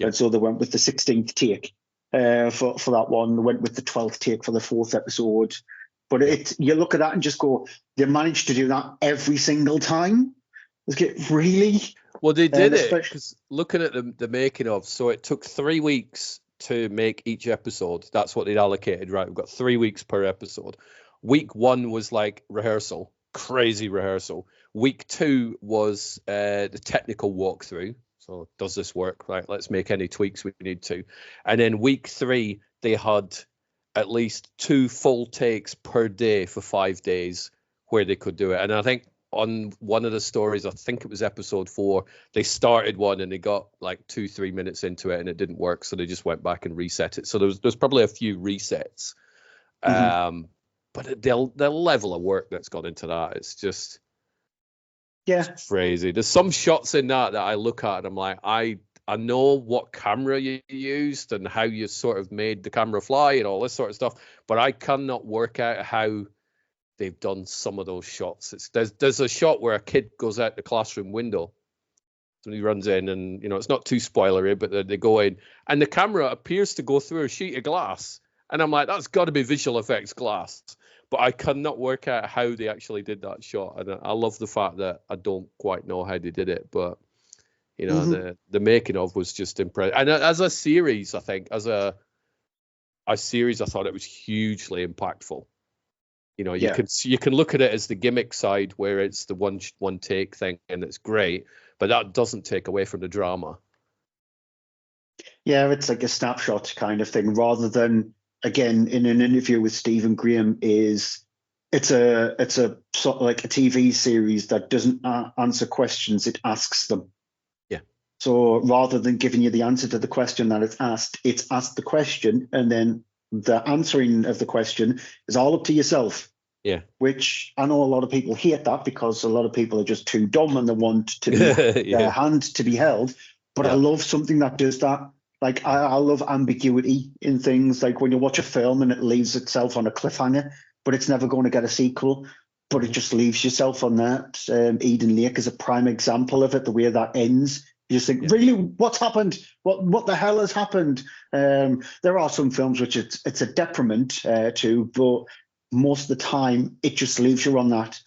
Speaker 2: And so they went with the 16th take for that one. They went with the 12th take for the 4th episode. But you look at that and just go, they managed to do that every single time. Really?
Speaker 1: Well, they did it, because looking at the making of, so it took 3 weeks to make each episode. That's what they'd allocated, right? We've got 3 weeks per episode. Week 1 was like rehearsal. Crazy rehearsal. Week 2 was the technical walkthrough. So does this work? Right, let's make any tweaks we need to. And then week 3, they had at least 2 full takes per day for 5 days where they could do it. And I think on one of the stories, I think it was episode 4, they started one and they got like 2-3 minutes into it and it didn't work, so they just went back and reset it. So there's probably a few resets. But the level of work that's gone into that, it's just crazy. There's some shots in that I look at and I'm like, I know what camera you used and how you sort of made the camera fly and all this sort of stuff, but I cannot work out how they've done some of those shots. There's a shot where a kid goes out the classroom window. So he runs in and, it's not too spoilery, but they go in and the camera appears to go through a sheet of glass. And I'm like, that's got to be visual effects glass. But I cannot work out how they actually did that shot. And I love the fact that I don't quite know how they did it. But, the making of was just impressive. And as a series, I think, as a series, I thought it was hugely impactful. You can look at it as the gimmick side where it's the one take thing and it's great. But that doesn't take away from the drama.
Speaker 2: Yeah, it's like a snapshot kind of thing rather than, again, in an interview with Stephen Graham, it's a sort of like a TV series that doesn't answer questions, it asks them.
Speaker 1: Yeah.
Speaker 2: So rather than giving you the answer to the question that it's asked the question, and then the answering of the question is all up to yourself.
Speaker 1: Yeah.
Speaker 2: Which I know a lot of people hate that, because a lot of people are just too dumb and they want to be their hand to be held. But I love something that does that. Like, I love ambiguity in things, like when you watch a film and it leaves itself on a cliffhanger, but it's never going to get a sequel, but it just leaves yourself on that. Eden Lake is a prime example of it, the way that ends. You just think, really, what's happened? What the hell has happened? There are some films which it's a detriment to, but most of the time it just leaves you on that.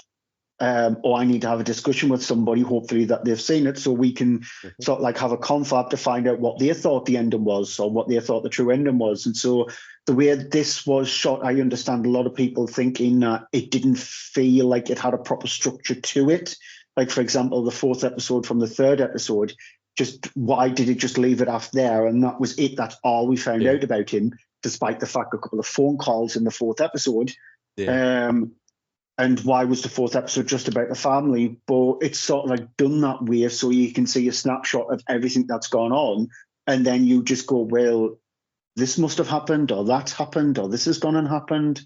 Speaker 2: or I need to have a discussion with somebody, hopefully that they've seen it, so we can sort of like have a confab to find out what they thought the ending was, or what they thought the true ending was. And so the way this was shot, I understand a lot of people thinking that it didn't feel like it had a proper structure to it. Like, for example, the 4th episode from the 3rd episode, just why did it just leave it off there? And that was it. That's all we found out about him, despite the fact a couple of phone calls in the 4th episode. And why was the 4th episode just about the family? But it's sort of like done that way so you can see a snapshot of everything that's gone on. And then you just go, well, this must have happened, or that's happened, or this has gone and happened.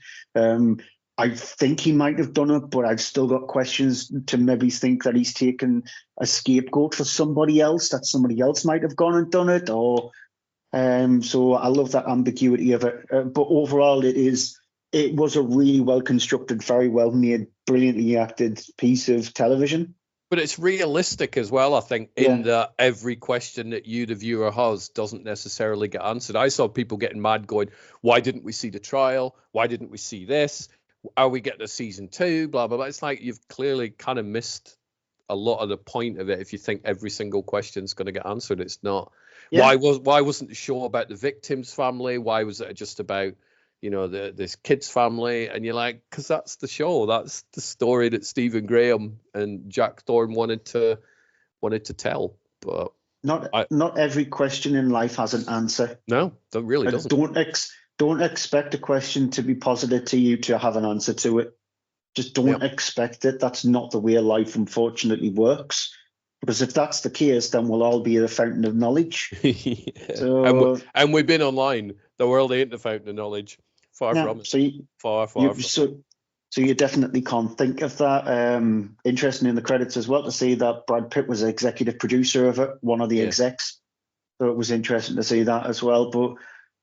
Speaker 2: I think he might have done it, but I've still got questions to maybe think that he's taken a scapegoat for somebody else, that somebody else might have gone and done it. Or so I love that ambiguity of it. But overall, it was a really well constructed, very well made, brilliantly acted piece of television.
Speaker 1: But it's realistic as well, I think, in that every question that you, the viewer, has doesn't necessarily get answered. I saw people getting mad going, why didn't we see the trial? Why didn't we see this? Are we getting a season 2? Blah, blah, blah. It's like you've clearly kind of missed a lot of the point of it if you think every single question is going to get answered. It's not. Yeah. Why wasn't the show about the victim's family? Why was it just about, this kid's family? And you're like, because that's the show. That's the story that Stephen Graham and Jack Thorne wanted to tell. But
Speaker 2: not every question in life has an answer.
Speaker 1: No, that really doesn't.
Speaker 2: Don't expect a question to be posited to you to have an answer to it. Just don't expect it. That's not the way life, unfortunately, works. Because if that's the case, then we'll all be the fountain of knowledge. So,
Speaker 1: and we've been online. The world ain't the fountain of knowledge. Far from it. Far from it.
Speaker 2: So you definitely can't think of that. Interesting in the credits as well to see that Brad Pitt was executive producer of it, one of the execs. So it was interesting to see that as well. But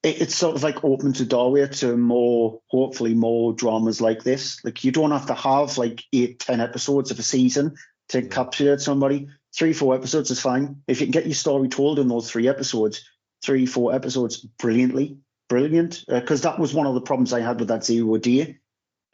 Speaker 2: it's sort of like opens the doorway to hopefully more dramas like this. Like, you don't have to have like 8-10 episodes of a season to encapsulate somebody. 3-4 episodes is fine. If you can get your story told in those 3 episodes, 3-4 episodes, brilliant. Because that was one of the problems I had with that 0 Day.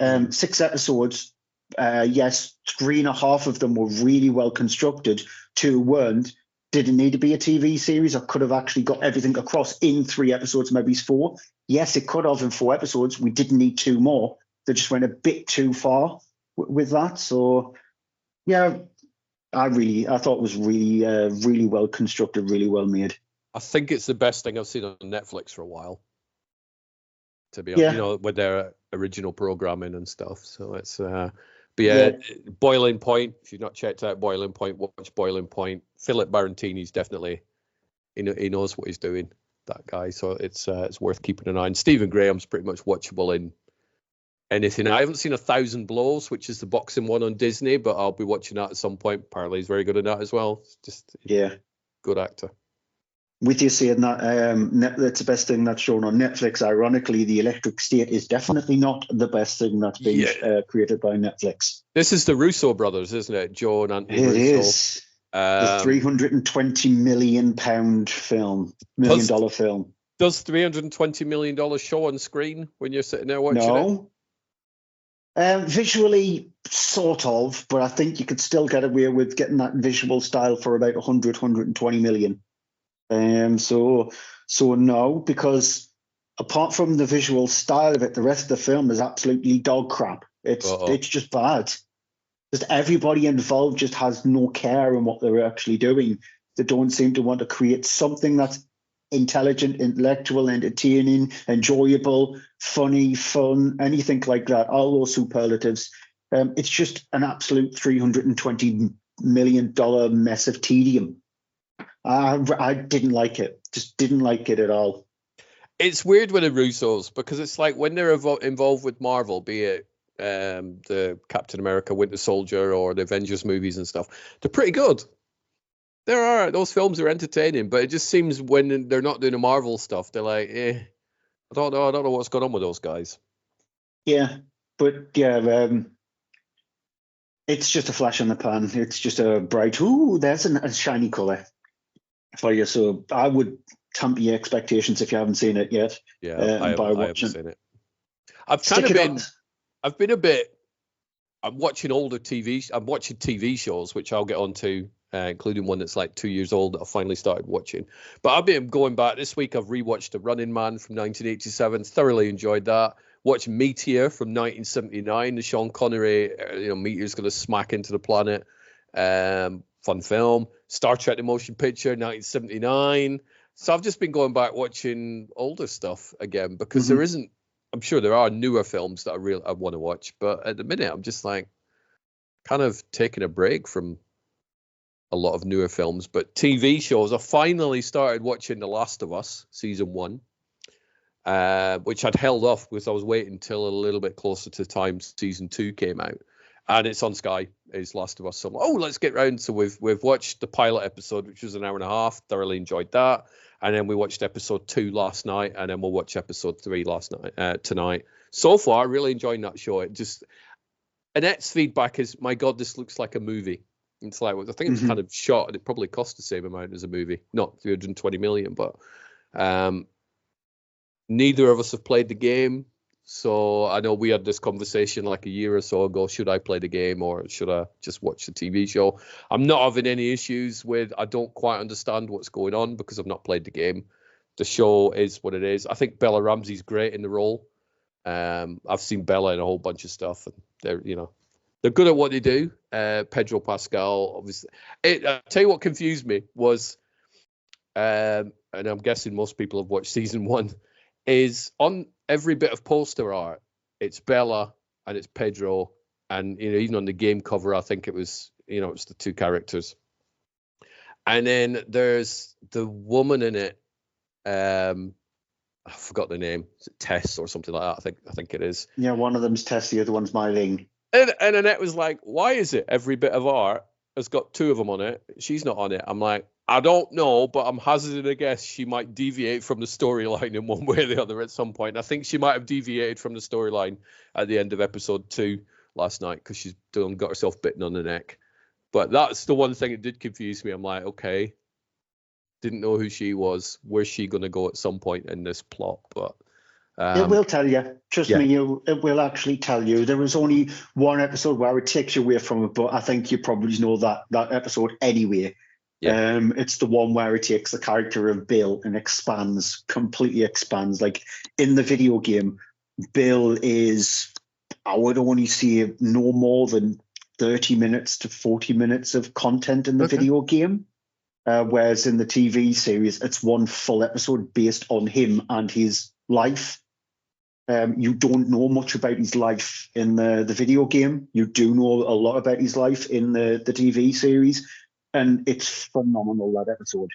Speaker 2: 6 episodes, yes, 3.5 of them were really well constructed. 2 weren't. Didn't need to be a TV series. I could have actually got everything across in 3 episodes, maybe 4. Yes, it could have in 4 episodes. We didn't need 2 more. They just went a bit too far with that. So, yeah, I thought it was really, really well constructed, really well made.
Speaker 1: I think it's the best thing I've seen on Netflix for a while, to be honest, with their original programming and stuff. So it's, Boiling Point. If you've not checked out Boiling Point, watch Boiling Point. Philip Barantini's definitely, he knows what he's doing, that guy. So it's worth keeping an eye on. Stephen Graham's pretty much watchable in anything. I haven't seen 1,000 Blows, which is the boxing one on Disney, but I'll be watching that at some point. Apparently he's very good at that as well. Good actor.
Speaker 2: With you saying that, that's the best thing that's shown on Netflix. Ironically, The Electric State is definitely not the best thing that's been created by Netflix.
Speaker 1: This is the Russo brothers, isn't it? Joe and Anthony Russo.
Speaker 2: It is. The £320 million film. Does
Speaker 1: $320 million show on screen when you're sitting there watching it?
Speaker 2: No. Visually, sort of, but I think you could still get away with getting that visual style for about 120 million. So no, because apart from the visual style of it, the rest of the film is absolutely dog crap. It's just bad. Just everybody involved just has no care in what they're actually doing. They don't seem to want to create something that's intelligent, intellectual, entertaining, enjoyable, funny, fun, anything like that. All those superlatives. It's just an absolute $320 million mess of tedium. I didn't like it. Just didn't like it at all.
Speaker 1: It's weird with the Russos because it's like when they're involved with Marvel, be it the Captain America, Winter Soldier, or the Avengers movies and stuff, they're pretty good. Those films are entertaining, but it just seems when they're not doing the Marvel stuff, they're like, I don't know what's going on with those guys.
Speaker 2: Yeah, but it's just a flash in the pan. It's just a bright, there's a shiny color for you. So I would temper your expectations if you haven't seen it yet.
Speaker 1: Yeah, I haven't seen it. I've been a bit I'm watching TV shows, which I'll get onto, including one that's like 2 years old that I finally started watching. But I've been going back this week. I've rewatched The Running Man from 1987. Thoroughly enjoyed that. Watched Meteor from 1979. The Sean Connery, meteor's going to smack into the planet. Fun film. Star Trek: The Motion Picture, 1979. So I've just been going back watching older stuff again because there isn't. I'm sure there are newer films that I want to watch, but at the minute I'm just like kind of taking a break from a lot of newer films. But TV shows, I finally started watching The Last of Us season 1. Which I'd held off because I was waiting till a little bit closer to the time season 2 came out, and it's on Sky. It's Last of Us. So I'm like, let's get round. So we've watched the pilot episode, which was an hour and a half. Thoroughly enjoyed that, and then we watched episode 2 last night, and then we'll watch episode 3 tonight. So far, really enjoying that show. Annette's feedback is, my God, this looks like a movie. It's like, I think it's kind of shot, and it probably cost the same amount as a movie, not 320 million, but. Neither of us have played the game, so I know we had this conversation like a year or so ago. Should I play the game or should I just watch the TV show? I'm not having any issues with, I don't quite understand what's going on because I've not played the game. The show is what it is. I think Bella Ramsey's great in the role. I've seen Bella in a whole bunch of stuff, and they're good at what they do. Pedro Pascal, obviously. I'll tell you what confused me was, and I'm guessing most people have watched season 1, is on every bit of poster art, it's Bella and it's Pedro, and even on the game cover, I think it was it's the 2 characters, and then there's the woman in it. I forgot the name. Is it Tess or something like that? I think it is.
Speaker 2: Yeah, one of them's Tess, the other one's Mylene.
Speaker 1: And Annette was like, "Why is it every bit of art has got 2 of them on it? She's not on it." I'm like, I don't know, but I'm hazarding a guess she might deviate from the storyline in one way or the other at some point. I think she might have deviated from the storyline at the end of episode 2 last night because she's got herself bitten on the neck. But that's the one thing that did confuse me. I'm like, okay, didn't know who she was. Where's she going to go at some point in this plot? But
Speaker 2: it will tell you. Trust me, it will actually tell you. There was only one episode where it takes you away from it, but I think you probably know that episode anyway. Yeah. It's the one where it takes the character of Bill and completely expands. Like in the video game, Bill is, I would only see no more than 30 minutes to 40 minutes of content in the video game. Whereas in the TV series, it's one full episode based on him and his life. You don't know much about his life in the video game. You do know a lot about his life in the TV series. And it's phenomenal, that episode.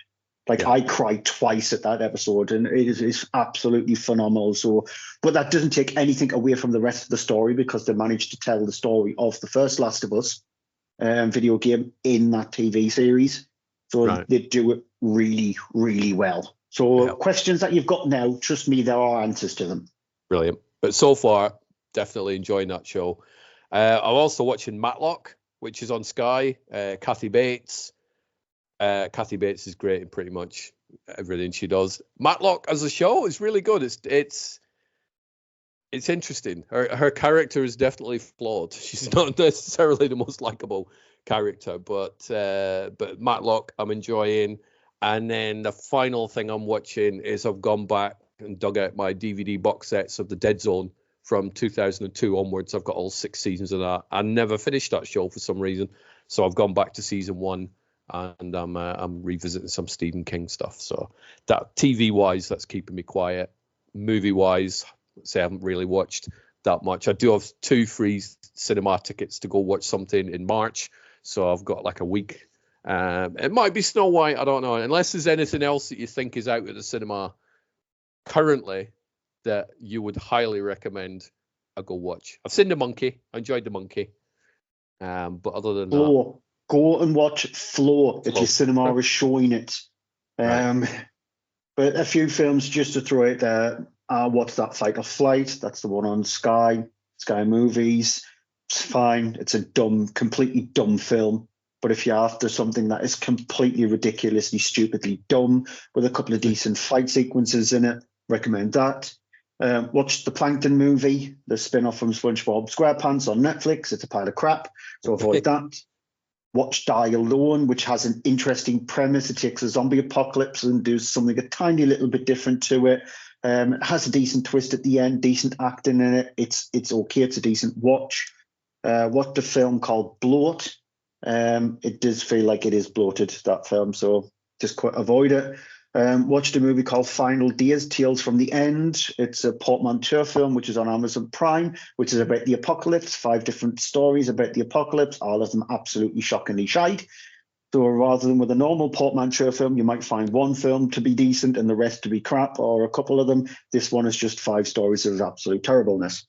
Speaker 2: I cried twice at that episode, and it's absolutely phenomenal. So, but that doesn't take anything away from the rest of the story because they managed to tell the story of the first Last of Us video game in that TV series. So they do it really, really well. So questions that you've got now, trust me, there are answers to them.
Speaker 1: Brilliant. But so far, definitely enjoying that show. I'm also watching Matlock, which is on Sky. Kathy Bates. Kathy Bates is great in pretty much everything she does. Matlock as a show is really good. It's interesting. Her character is definitely flawed. She's not necessarily the most likable character, but Matlock I'm enjoying. And then the final thing I'm watching is I've gone back and dug out my DVD box sets of The Dead Zone from 2002 onwards. I've got all 6 seasons of that. I never finished that show for some reason, so I've gone back to season 1, and I'm revisiting some Stephen King stuff. So that TV wise, that's keeping me quiet. Movie wise, I haven't really watched that much. I do have 2 free cinema tickets to go watch something in March, so I've got like a week. It might be Snow White, I don't know. Unless there's anything else that you think is out at the cinema currently that you would highly recommend I go watch. I've seen The Monkey. I enjoyed The Monkey. But other than that,
Speaker 2: go and watch Flow if your cinema is showing it. But a few films just to throw it there. What's that? Fight or Flight. That's the one on Sky Movies. It's fine. It's a completely dumb film. But if you're after something that is completely ridiculously, stupidly dumb with a couple of decent fight sequences in it, recommend that. Watched the Plankton movie, the spin-off from SpongeBob SquarePants on Netflix. It's a pile of crap, so avoid that. Watch Die Alone, which has an interesting premise. It takes a zombie apocalypse and does something a tiny little bit different to it. It has a decent twist at the end, decent acting in it. It's okay. It's a decent watch. Watched a film called Bloat. It does feel like it is bloated, that film, so just avoid it. Watched a movie called Final Days, Tales from the End. It's a portmanteau film, which is on Amazon Prime, which is about the apocalypse, 5 different stories about the apocalypse, all of them absolutely shockingly shite. So rather than with a normal portmanteau film, you might find one film to be decent and the rest to be crap, or a couple of them. This one is just 5 stories of absolute terribleness.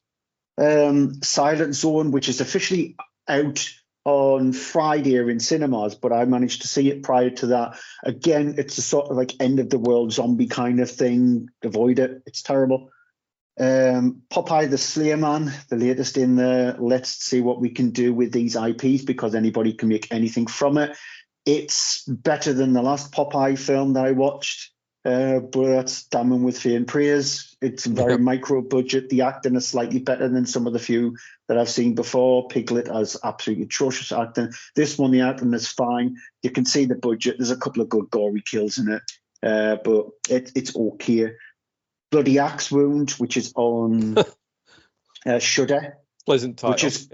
Speaker 2: Silent Zone, which is officially out on Friday in cinemas, but I managed to see it prior to that. Again, it's a sort of like end of the world zombie kind of thing. Avoid it. It's terrible. Popeye the Slayer Man, the latest in the let's see what we can do with these IPs because anybody can make anything from it. It's better than the last Popeye film that I watched, but that's damning with faint praise. It's very micro budget. The acting is slightly better than some of the few that I've seen before. Piglet has absolutely atrocious acting. This one, the acting is fine. You can see the budget. There's a couple of good gory kills in it, but it's okay. Bloody Axe Wound, which is on Shudder.
Speaker 1: Pleasant title.
Speaker 2: Which is,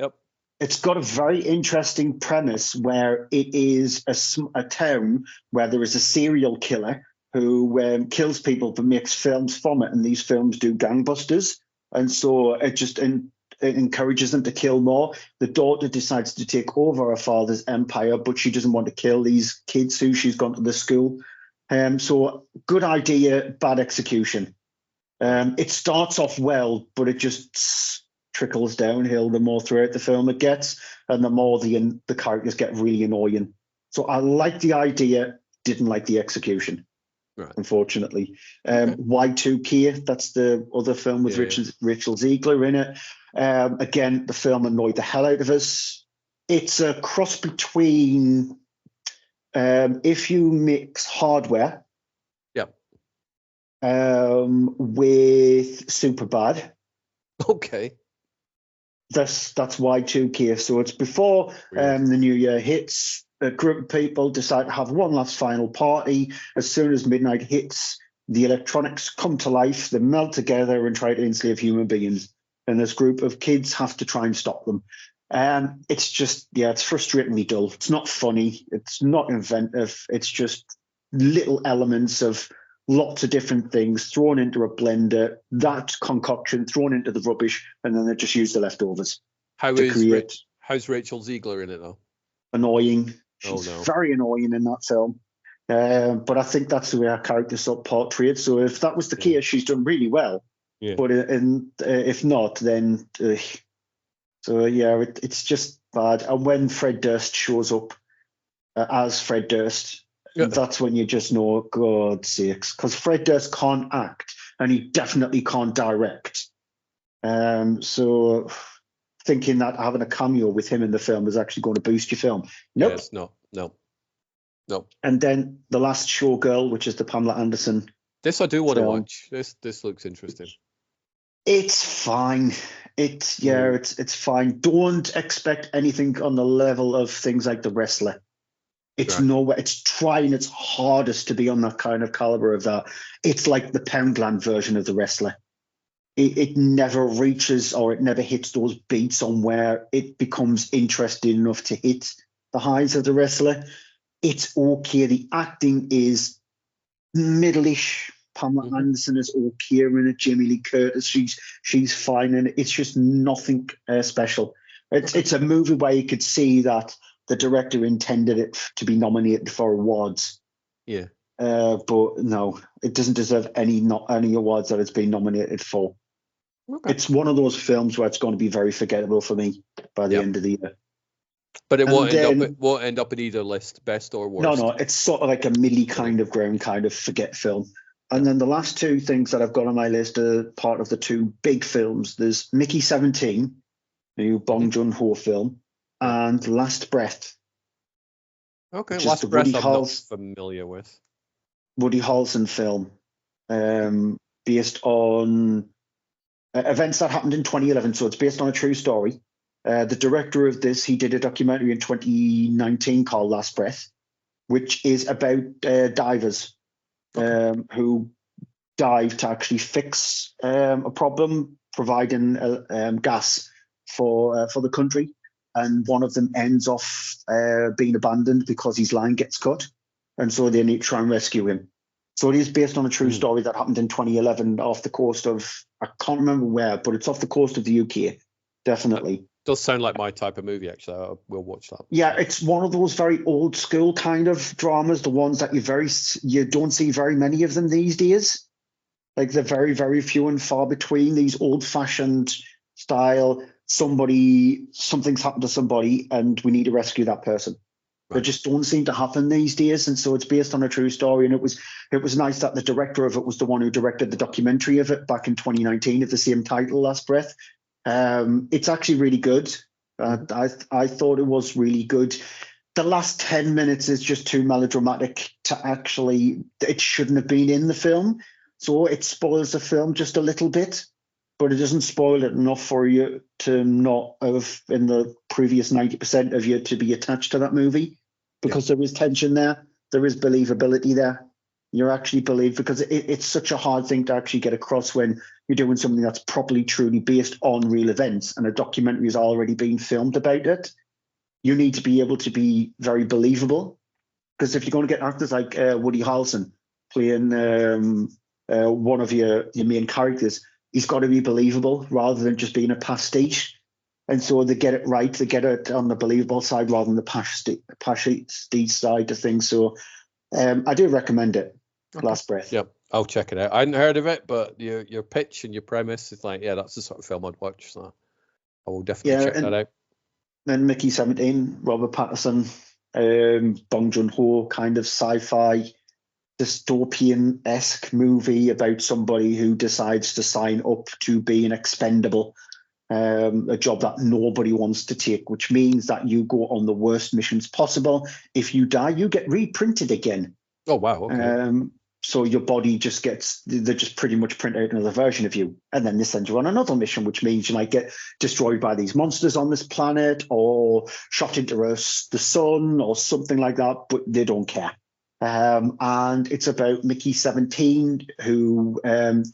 Speaker 2: it's got a very interesting premise where it is a town where there is a serial killer who kills people but makes films from it, and these films do gangbusters, and so it just it encourages them to kill more. The daughter decides to take over her father's empire, but she doesn't want to kill these kids who she's gone to the school. So good idea, bad execution. It starts off well, but it just trickles downhill the more throughout the film it gets, and the more the characters get really annoying. So I like the idea, didn't like the execution. Right. Unfortunately. Y2K, that's the other film with Rachel Ziegler in it. Again, the film annoyed the hell out of us. It's a cross between if you mix Hardware with Superbad.
Speaker 1: Okay.
Speaker 2: That's Y2K. So it's before the new year hits. A group of people decide to have one last final party. As soon as midnight hits, the electronics come to life. They melt together and try to enslave human beings. And this group of kids have to try and stop them. It's just, it's frustratingly dull. It's not funny. It's not inventive. It's just little elements of lots of different things thrown into a blender, that concoction thrown into the rubbish, and then they just use the leftovers.
Speaker 1: How's Rachel Ziegler in it, though?
Speaker 2: Annoying. She's very annoying in that film. But I think that's the way her character's sort of portrayed. So if that was the case, she's done really well. Yeah. But if not, then... it's just bad. And when Fred Durst shows up as Fred Durst, that's when you just know, God's sakes, because Fred Durst can't act, and he definitely can't direct. So thinking that having a cameo with him in the film is actually going to boost your film. Nope.
Speaker 1: Yes, no.
Speaker 2: And then The Last Showgirl, which is the Pamela Anderson.
Speaker 1: This I do want to watch. This looks interesting.
Speaker 2: It's fine. It's fine. Don't expect anything on the level of things like The Wrestler. It's nowhere. It's trying its hardest to be on that kind of caliber of that. It's like the Poundland version of The Wrestler. It never reaches, or it never hits those beats on where it becomes interesting enough to hit the highs of The Wrestler. It's okay. The acting is middle-ish. Pamela Anderson is okay in it. Jamie Lee Curtis, she's fine in it. It's just nothing special. It's a movie where you could see that the director intended it to be nominated for awards.
Speaker 1: Yeah.
Speaker 2: But no, it doesn't deserve any awards that it's been nominated for. Okay. It's one of those films where it's going to be very forgettable for me by the end of the year.
Speaker 1: But it won't end up in either list, best or worst.
Speaker 2: No, it's sort of like a middly kind of ground kind of forget film. And then the last two things that I've got on my list are part of the two big films. There's Mickey 17, the new Bong Joon-ho film, and Last Breath.
Speaker 1: Okay, Last Breath I'm not familiar with.
Speaker 2: Woody Harrelson film, based on events that happened in 2011. So it's based on a true story. The director of this, he did a documentary in 2019 called Last Breath, which is about divers who dive to actually fix a problem, providing gas for the country. And one of them ends off being abandoned because his line gets cut. And so they need to try and rescue him. So it is based on a true story that happened in 2011 off the coast of, I can't remember where, but it's off the coast of the UK, definitely.
Speaker 1: Does sound like my type of movie, actually. I will watch that.
Speaker 2: Yeah, it's one of those very old school kind of dramas, the ones that you don't see very many of them these days. Like they're very, very few and far between, these old fashioned style, something's happened to somebody and we need to rescue that person. Right. They just don't seem to happen these days. And so it's based on a true story. And it was nice that the director of it was the one who directed the documentary of it back in 2019 of the same title, Last Breath. It's actually really good. I thought it was really good. The last 10 minutes is just too melodramatic to actually, it shouldn't have been in the film. So it spoils the film just a little bit, but it doesn't spoil it enough for you to not have, in the previous 90% of you, to be attached to that movie, because there is tension there. There is believability there. You're actually believed, because it's such a hard thing to actually get across when you're doing something that's properly, truly based on real events and a documentary has already been filmed about it. You need to be able to be very believable, because if you're going to get actors like Woody Harrelson playing one of your main characters, he's got to be believable rather than just being a pastiche. And so they get it right. They get it on the believable side rather than the pastiche side of things. So I do recommend it. Okay. Last Breath.
Speaker 1: Yep, I'll check it out. I hadn't heard of it, but your pitch and your premise is like, yeah, that's the sort of film I'd watch. So I will definitely check that out.
Speaker 2: Then Mickey 17, Robert Pattinson, Bong Joon-ho kind of sci-fi dystopian-esque movie about somebody who decides to sign up to be an expendable, a job that nobody wants to take, which means that you go on the worst missions possible. If you die, you get reprinted again.
Speaker 1: Oh, wow. Okay.
Speaker 2: So your body they just pretty much print out another version of you. And then they send you on another mission, which means you might get destroyed by these monsters on this planet or shot into the sun or something like that, but they don't care. And it's about Mickey 17, who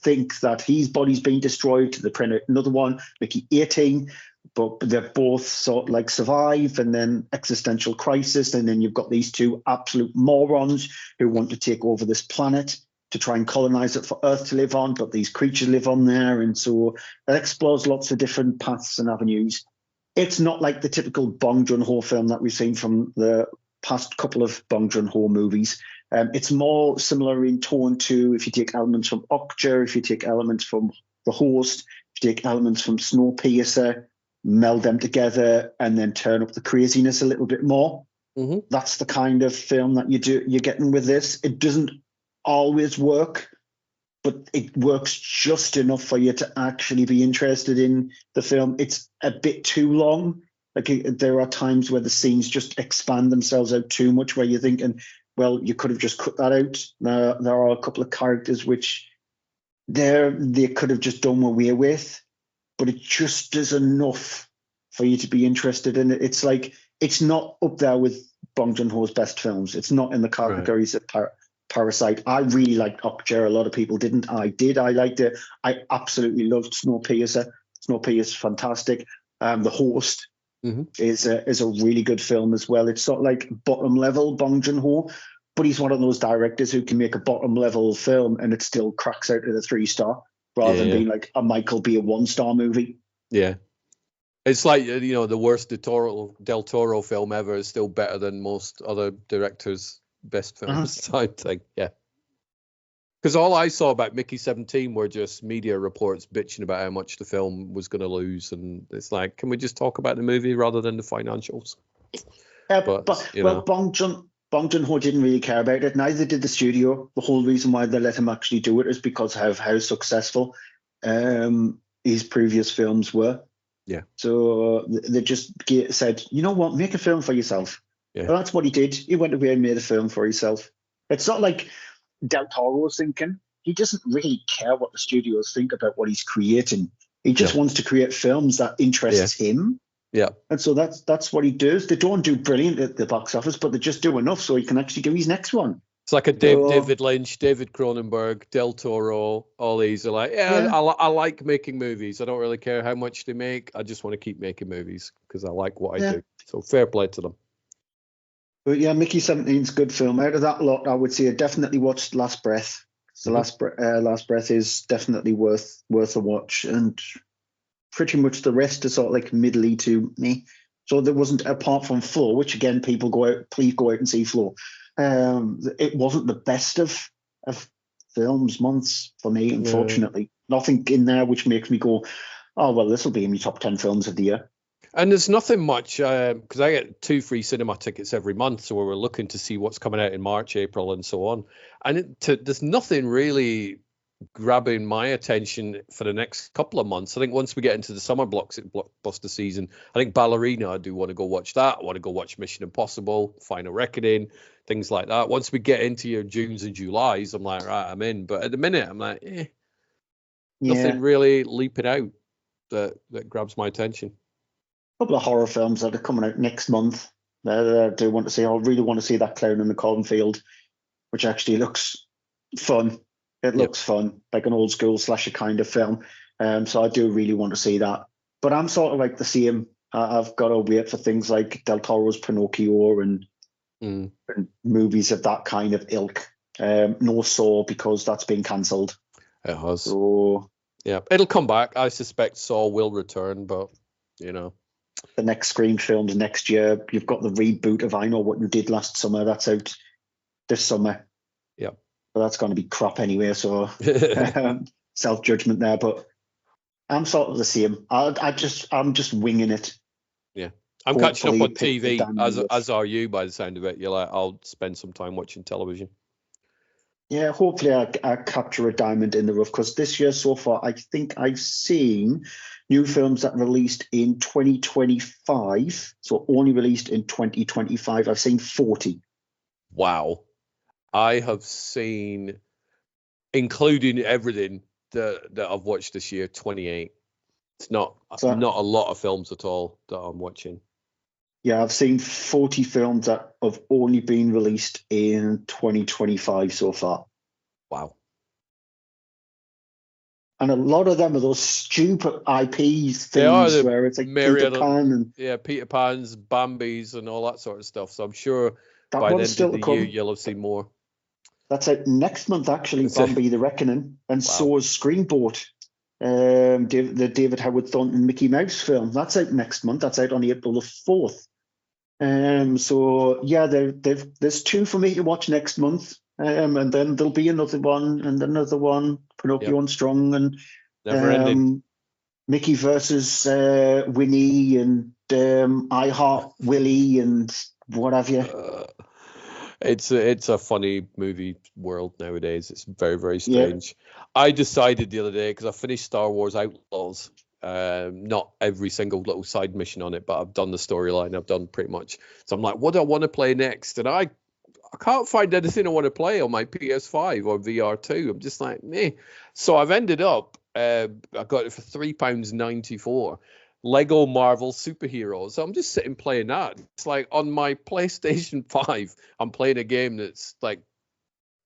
Speaker 2: thinks that his body's been destroyed to the print out another one, Mickey 18, but they're both sort of like survive, and then existential crisis, and then you've got these two absolute morons who want to take over this planet to try and colonize it for Earth to live on, but these creatures live on there, and so it explores lots of different paths and avenues. It's not like the typical Bong Joon-ho film that we've seen from the past couple of Bong Joon-ho movies. It's more similar in tone to, if you take elements from Okja, if you take elements from The Host, if you take elements from Snowpiercer, meld them together and then turn up the craziness a little bit more. Mm-hmm. That's the kind of film that you're getting with this. It doesn't always work, but it works just enough for you to actually be interested in the film. It's a bit too long. Like there are times where the scenes just expand themselves out too much, where you're thinking, well, you could have just cut that out. There are a couple of characters which they could have just done away with, but it just is enough for you to be interested in it. It's like, it's not up there with Bong Joon-ho's best films. It's not in the categories of Parasite. I really liked Okja. A lot of people didn't. I did. I liked it. I absolutely loved Snowpiercer. Snowpiercer's fantastic. The Host is a really good film as well. It's sort of like bottom level Bong Joon-ho, but he's one of those directors who can make a bottom level film and it still cracks out at a 3-star rather than being like a Michael Bay 1-star movie.
Speaker 1: Yeah. It's like, the worst Del Toro film ever is still better than most other directors' best films type thing. Yeah. Because all I saw about Mickey 17 were just media reports bitching about how much the film was going to lose. And it's like, can we just talk about the movie rather than the financials?
Speaker 2: But Bong Joon-ho didn't really care about it. Neither did the studio. The whole reason why they let him actually do it is because of how successful his previous films were.
Speaker 1: Yeah.
Speaker 2: So they just said, you know what, make a film for yourself. Yeah. And that's what he did. He went away and made a film for himself. It's not like Del Toro's thinking. He doesn't really care what the studios think about what he's creating. He just wants to create films that interests him.
Speaker 1: Yeah.
Speaker 2: And so that's what he does. They don't do brilliant at the box office, but they just do enough so he can actually do his next one.
Speaker 1: It's like a David Lynch, David Cronenberg, Del Toro. All these are like, I like making movies. I don't really care how much they make. I just want to keep making movies because I like what I do. So fair play to them.
Speaker 2: But yeah, Mickey 17's a good film. Out of that lot, I would say I definitely watched Last Breath. So Last Breath is definitely worth a watch, and pretty much the rest is sort of like middly to me. So there wasn't, apart from Flow, which again, people please go out and see Flow. It wasn't the best of films months for me, unfortunately. Nothing in there which makes me go, oh, well, this will be in my top 10 films of the year.
Speaker 1: And there's nothing much, because I get 2 free cinema tickets every month, so we're looking to see what's coming out in March, April, and so on. And there's nothing really grabbing my attention for the next couple of months. I think once we get into the summer blockbuster season, I think Ballerina, I do want to go watch that. I want to go watch Mission Impossible, Final Reckoning, things like that. Once we get into your Junes and Julys, I'm like, right, I'm in. But at the minute, I'm like, nothing really leaping out that grabs my attention.
Speaker 2: A couple of horror films that are coming out next month. I do want to see. I really want to see that Clown in the Cornfield, which actually looks fun. It looks fun, like an old school slasher kind of film. So I do really want to see that. But I'm sort of like the same. I've got to wait for things like Del Toro's Pinocchio and movies of that kind of ilk. No Saw, because that's been cancelled.
Speaker 1: It has.
Speaker 2: So
Speaker 1: yeah, it'll come back. I suspect Saw will return, but you know.
Speaker 2: The next Scream films next year. You've got the reboot of I Know What You Did Last Summer. That's out this summer.
Speaker 1: Yeah.
Speaker 2: But that's going to be crap anyway, so self-judgment there. But I'm sort of the same. I'm just winging it.
Speaker 1: Yeah. I'm catching up on TV, as are you, by the sound of it. You're like, I'll spend some time watching television.
Speaker 2: Yeah, hopefully I capture a diamond in the rough, because this year so far, I think I've seen new films that released in 2025, so only released in 2025. I've seen 40.
Speaker 1: Wow. I have seen, including everything that I've watched this year, 28. It's not a lot of films at all that I'm watching.
Speaker 2: Yeah, I've seen 40 films that have only been released in 2025 so far.
Speaker 1: Wow.
Speaker 2: And a lot of them are those stupid IP things where it's like Peter Pan and
Speaker 1: Peter Pan's, Bambi's, and all that sort of stuff. So I'm sure by the end of the year you'll have seen more.
Speaker 2: That's out next month, actually. Bambi the Reckoning, and so is Screenboat. The David Howard Thornton Mickey Mouse film. That's out next month. That's out on April the 4th. So yeah, there's 2 for me to watch next month. And then there'll be another one and another one, Pinocchio and Strong, and
Speaker 1: never ending.
Speaker 2: Mickey versus Winnie, and I Heart Willie, and what have you.
Speaker 1: It's a funny movie world nowadays. It's very, very strange. Yeah. I decided the other day, because I finished Star Wars Outlaws, not every single little side mission on it, but I've done the storyline. I've done pretty much. So I'm like, what do I want to play next? And I can't find anything I want to play on my PS5 or VR2. I'm just like, meh. So I've ended up, I got it for £3.94. Lego Marvel Superheroes. So I'm just sitting playing that. It's like on my PlayStation 5, I'm playing a game that's like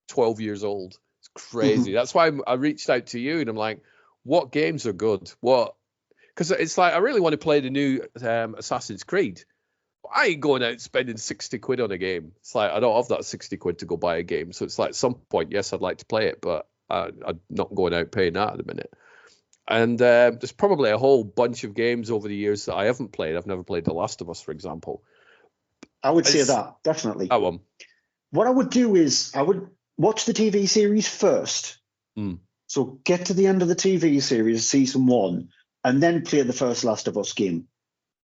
Speaker 1: 12 years old. It's crazy. That's why I reached out to you, and I'm like, what games are good? What? Because it's like, I really want to play the new Assassin's Creed. I ain't going out spending 60 quid on a game. It's like, I don't have that 60 quid to go buy a game. So it's like, at some point, yes, I'd like to play it, but I'm not going out paying that at the minute. And there's probably a whole bunch of games over the years that I haven't played. I've never played The Last of Us, for example.
Speaker 2: I would say that, definitely. What I would do is I would watch the TV series first. So get to the end of the TV series, season 1, and then play the first Last of Us game.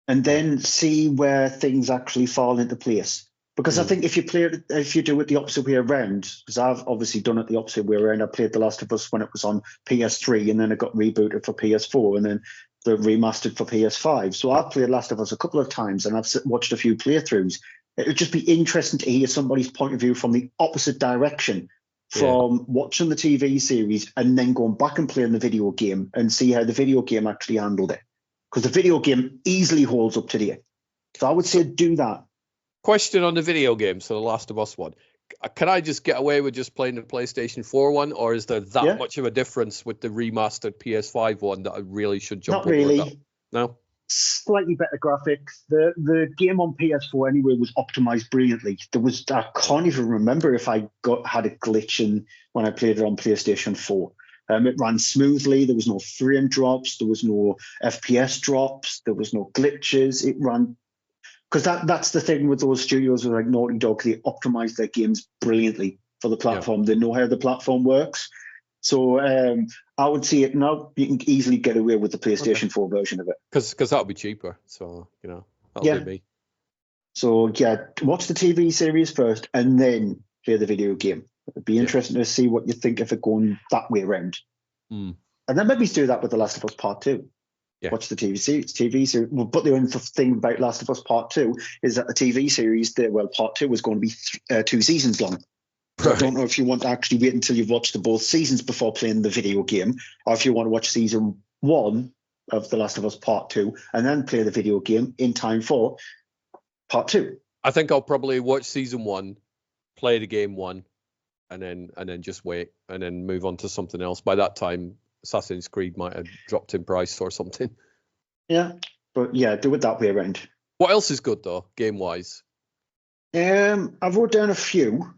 Speaker 2: And then see where things actually fall into place. Because I think if you do it the opposite way around, because I've obviously done it the opposite way around. I played The Last of Us when it was on PS3, and then it got rebooted for PS4, and then the remastered for PS5. So I've played Last of Us a couple of times, and I've watched a few playthroughs. It would just be interesting to hear somebody's point of view from the opposite direction, from watching the TV series and then going back and playing the video game and see how the video game actually handled it. Because the video game easily holds up today. So I would say do that.
Speaker 1: Question on the video game, so the Last of Us one. Can I just get away with just playing the PlayStation 4 one, or is there that much of a difference with the remastered PS5 one that I really should jump over?
Speaker 2: Not really.
Speaker 1: No?
Speaker 2: Slightly better graphics. The game on PS4 anyway was optimized brilliantly. I can't even remember if I had a glitch when I played it on PlayStation 4. It ran smoothly. There was no frame drops. There was no FPS drops. There was no glitches. It ran because that's the thing with those studios like Naughty Dog. They optimize their games brilliantly for the platform. They know how the platform works. So I would see it now. You can easily get away with the PlayStation 4 version of it
Speaker 1: because that'll be cheaper. So that'll be me.
Speaker 2: So watch the TV series first and then play the video game. It'd be interesting to see what you think of it going that way around. And then maybe do that with The Last of Us Part 2. Yeah. Watch the TV series. But the only thing about Last of Us Part 2 is that the TV series, Part 2 was going to be 2 seasons long. So I don't know if you want to actually wait until you've watched both seasons before playing the video game, or if you want to watch season 1 of The Last of Us Part 2 and then play the video game in time for Part 2.
Speaker 1: I think I'll probably watch season 1, play the game 1, and then just wait and then move on to something else. By that time, Assassin's Creed might have dropped in price or something.
Speaker 2: Yeah, but do it that way around.
Speaker 1: What else is good though, game wise?
Speaker 2: I've wrote down a few.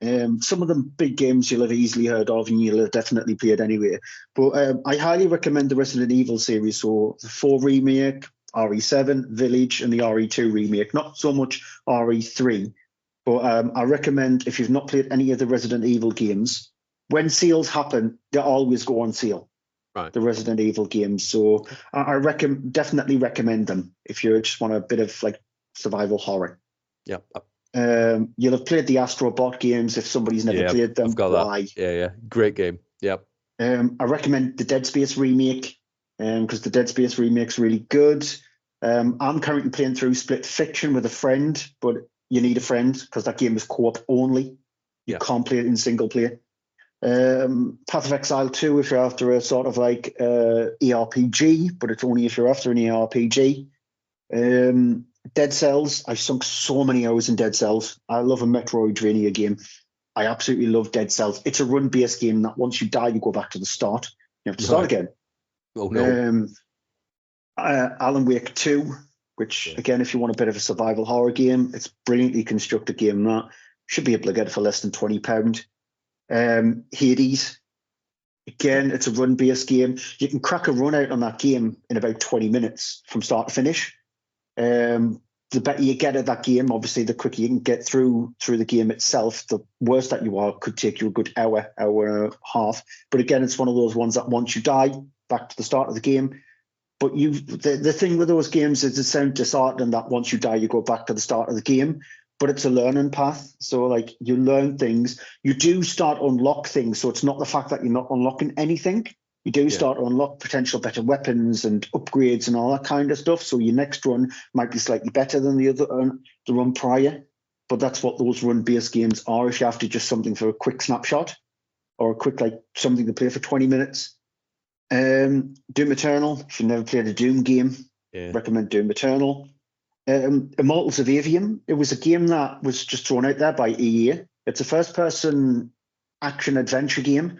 Speaker 2: Some of them big games you'll have easily heard of and you'll have definitely played anyway. But I highly recommend the Resident Evil series. So the 4 remake, RE7, Village, and the RE2 remake. Not so much RE3. But I recommend if you've not played any of the Resident Evil games, when sales happen, they always go on sale. Right. The Resident Evil games. So I definitely recommend them if you just want a bit of like survival horror.
Speaker 1: Yeah.
Speaker 2: You'll have played the Astro Bot games if somebody's never played them.
Speaker 1: I've got that. Yeah. Great game. Yep.
Speaker 2: I recommend the Dead Space remake because the Dead Space remake's really good. I'm currently playing through Split Fiction with a friend, but you need a friend because that game is co-op only. You can't play it in single player. Path of Exile 2 if you're after a sort of like ERPG, but it's only if you're after an ERPG. Dead Cells. I've sunk so many hours in Dead Cells. I love a Metroidvania game. I absolutely love Dead Cells. It's a run-based game that once you die, you go back to the start. You have to start again.
Speaker 1: Oh, no.
Speaker 2: Alan Wake 2, which, again, if you want a bit of a survival horror game, it's a brilliantly constructed game that should be able to get it for less than £20. Hades. Again, it's a run-based game. You can crack a run out on that game in about 20 minutes from start to finish. The better you get at that game, obviously, the quicker you can get through the game itself. The worse that you are could take you a good hour and a half. But again, it's one of those ones that once you die, back to the start of the game. But the thing with those games is it sounds disheartening that once you die, you go back to the start of the game. But it's a learning path. So like you learn things. You do start to unlock things. So it's not the fact that you're not unlocking anything. You do start to unlock potential better weapons and upgrades and all that kind of stuff. So your next run might be slightly better than the run prior. But that's what those run-based games are. If you're after just something for a quick snapshot or a quick something to play for 20 minutes. Doom Eternal. If you've never played a Doom game, recommend Doom Eternal. Immortals of Avium. It was a game that was just thrown out there by EA. It's a first-person action-adventure game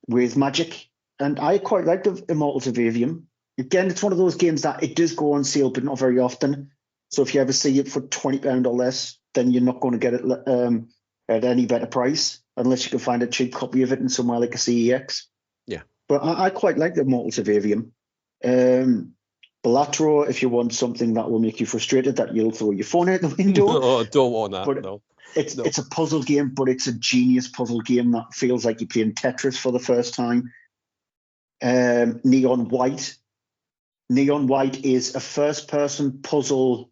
Speaker 2: with magic. And I quite like the Immortals of Avium. Again, it's one of those games that it does go on sale, but not very often. So if you ever see it for £20 or less, then you're not going to get it at any better price, unless you can find a cheap copy of it in somewhere like a CEX.
Speaker 1: Yeah.
Speaker 2: But I quite like the Immortals of Avium. Balatro, if you want something that will make you frustrated, that you'll throw your phone out the window.
Speaker 1: No, don't want that.
Speaker 2: But
Speaker 1: no.
Speaker 2: It's a puzzle game, but it's a genius puzzle game that feels like you're playing Tetris for the first time. Neon White. Neon White is a first-person puzzle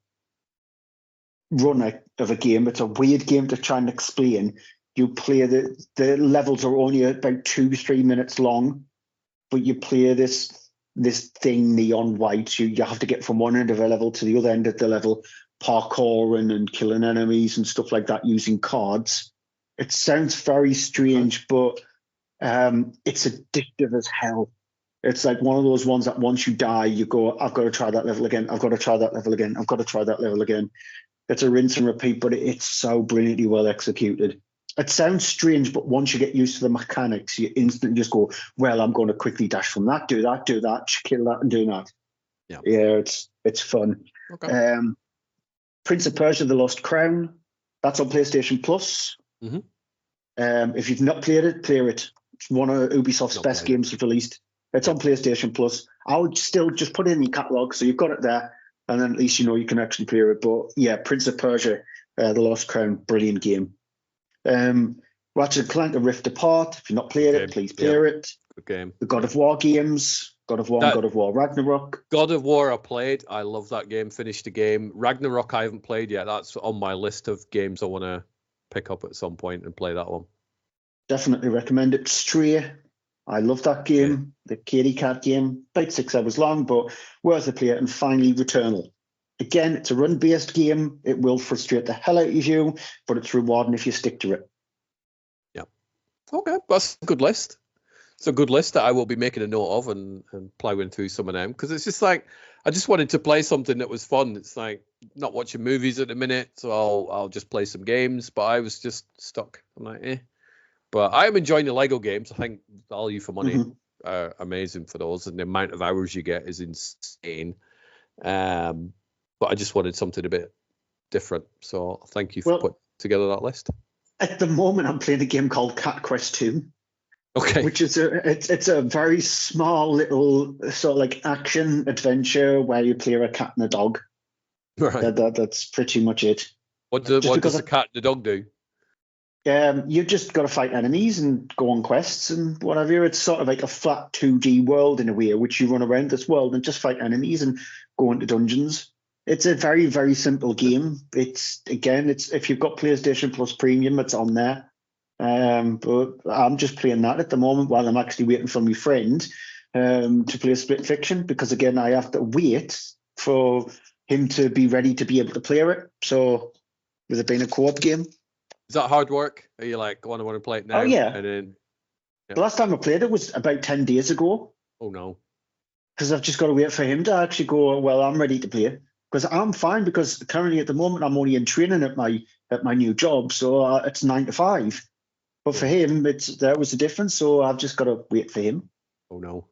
Speaker 2: runner of a game. It's a weird game to try and explain. You play the levels are only about 2-3 minutes long, but you play this thing, Neon White. You have to get from one end of a level to the other end of the level, parkouring and killing enemies and stuff like that using cards. It sounds very strange, but it's addictive as hell. It's like one of those ones that once you die, you go, I've got to try that level again. I've got to try that level again. I've got to try that level again. It's a rinse and repeat, but it's so brilliantly well executed. It sounds strange, but once you get used to the mechanics, you instantly just go, well, I'm going to quickly dash from that, do that, kill that, and do that. Yeah, it's fun.
Speaker 1: Okay.
Speaker 2: Prince of Persia: The Lost Crown. That's on PlayStation Plus.
Speaker 1: Mm-hmm.
Speaker 2: If you've not played it, play it. It's one of Ubisoft's best games released. It's on PlayStation Plus. I would still just put it in your catalogue, so you've got it there, and then at least you know you can actually play it. But yeah, Prince of Persia: The Lost Crown, brilliant game. Ratchet & Clank: Rift Apart. If you've not played it, please play it.
Speaker 1: Good game.
Speaker 2: The God of War games. God of War and God of War Ragnarok.
Speaker 1: God of War I played. I love that game. Finished the game. Ragnarok I haven't played yet. That's on my list of games I want to pick up at some point and play that one.
Speaker 2: Definitely recommend it. Stray. I love that game. The kitty cat game. About 6 hours long, but worth a play. And finally, Returnal. Again, it's a run-based game. It will frustrate the hell out of you, but it's rewarding if you stick to it.
Speaker 1: Yeah. Okay, that's a good list. It's a good list that I will be making a note of and plowing through some of them, because it's just like I just wanted to play something that was fun. It's like not watching movies at the minute, so I'll just play some games. But I was just stuck. I'm like, eh. But I am enjoying the Lego games. I think value for money are amazing for those, and the amount of hours you get is insane. But I just wanted something a bit different. So thank you for putting together that list.
Speaker 2: At the moment, I'm playing a game called Cat Quest 2.
Speaker 1: Okay.
Speaker 2: Which is it's a very small little sort of like action adventure where you play a cat and a dog.
Speaker 1: Right.
Speaker 2: That's pretty much it.
Speaker 1: What does the cat and the dog do?
Speaker 2: You just got to fight enemies and go on quests and whatever. It's sort of like a flat 2D world in a way, which you run around this world and just fight enemies and go into dungeons. It's a very, very simple game. It's if you've got PlayStation Plus Premium, it's on there. But I'm just playing that at the moment while I'm actually waiting for my friend to play Split Fiction, because again I have to wait for him to be ready to be able to play it. So with it being a co-op game.
Speaker 1: Is that hard work? Are you like, I want to play it now?
Speaker 2: Oh yeah.
Speaker 1: And then
Speaker 2: The last time I played it was about 10 days ago.
Speaker 1: Oh no.
Speaker 2: Because I've just got to wait for him to actually go, well, I'm ready to play. Because I'm fine, because currently at the moment I'm only in training at my new job, so it's 9 to 5. But for him, there was a difference, so I've just got to wait for him.
Speaker 1: Oh no!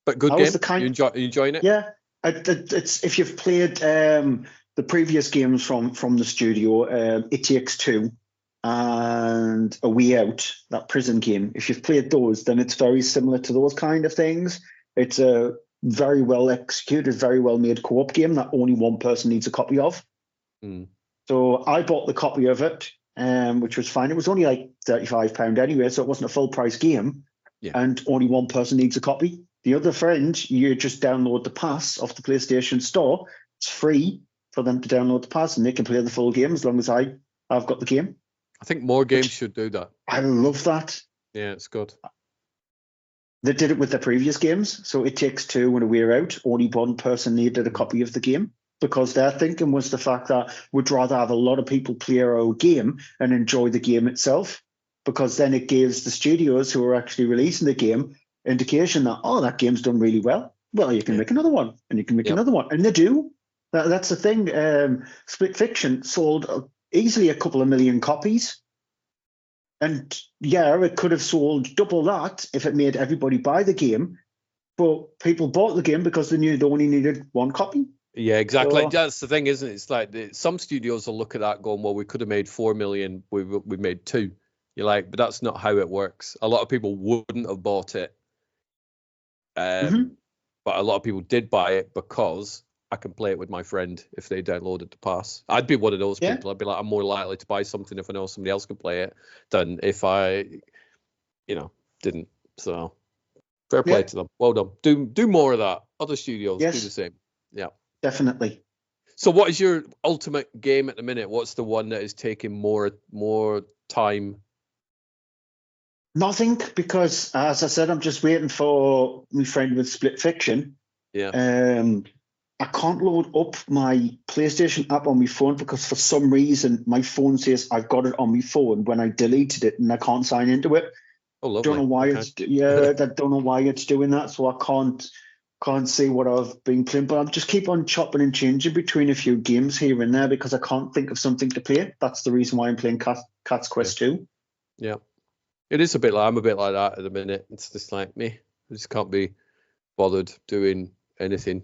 Speaker 1: But good game. You enjoying it?
Speaker 2: Yeah, it's if you've played the previous games from the studio, It Takes Two and A Way Out, that prison game. If you've played those, then it's very similar to those kind of things. It's a very well executed, very well made co-op game that only one person needs a copy of. So I bought the copy of it. Which was fine. It was only like £35 anyway, so it wasn't a full price game. Yeah. And only one person needs a copy. The other friend, you just download the pass off the PlayStation Store. It's free for them to download the pass, and they can play the full game as long as I've got the game.
Speaker 1: I think more games should do that.
Speaker 2: I love that.
Speaker 1: Yeah, it's good.
Speaker 2: They did it with the previous games. So It Takes Two and A Way Out, only one person needed a copy of the game. Because their thinking was the fact that we'd rather have a lot of people play our game and enjoy the game itself, because then it gives the studios who are actually releasing the game indication that, oh, that game's done really well. Well, you can make another one, and you can make another one. And they do. That's the thing. Split Fiction sold easily a couple of million copies. And yeah, it could have sold double that if it made everybody buy the game. But people bought the game because they knew they only needed one copy.
Speaker 1: Yeah, exactly. So, that's the thing, isn't it? It's like some studios will look at that going, well, we could have made 4 million. We made 2. You're like, but that's not how it works. A lot of people wouldn't have bought it. But a lot of people did buy it because I can play it with my friend if they downloaded the pass. I'd be one of those people. I'd be like, I'm more likely to buy something if I know somebody else can play it than if I, didn't. So fair play to them. Well done. Do more of that. Other studios do the same. Yeah.
Speaker 2: Definitely.
Speaker 1: So what is your ultimate game at the minute? What's the one that is taking more time?
Speaker 2: Nothing, because as I said, I'm just waiting for my friend with Split Fiction.
Speaker 1: Yeah.
Speaker 2: I can't load up my PlayStation app on my phone because for some reason my phone says I've got it on my phone when I deleted it and I can't sign into it.
Speaker 1: Oh, lovely.
Speaker 2: Don't know why I don't know why it's doing that, so I can't see what I've been playing. But I'm just keep on chopping and changing between a few games here and there because I can't think of something to play. That's the reason why I'm playing Cat's Quest 2.
Speaker 1: Yeah, it is a bit like I'm a bit like that at the minute. It's just like me. I just can't be bothered doing anything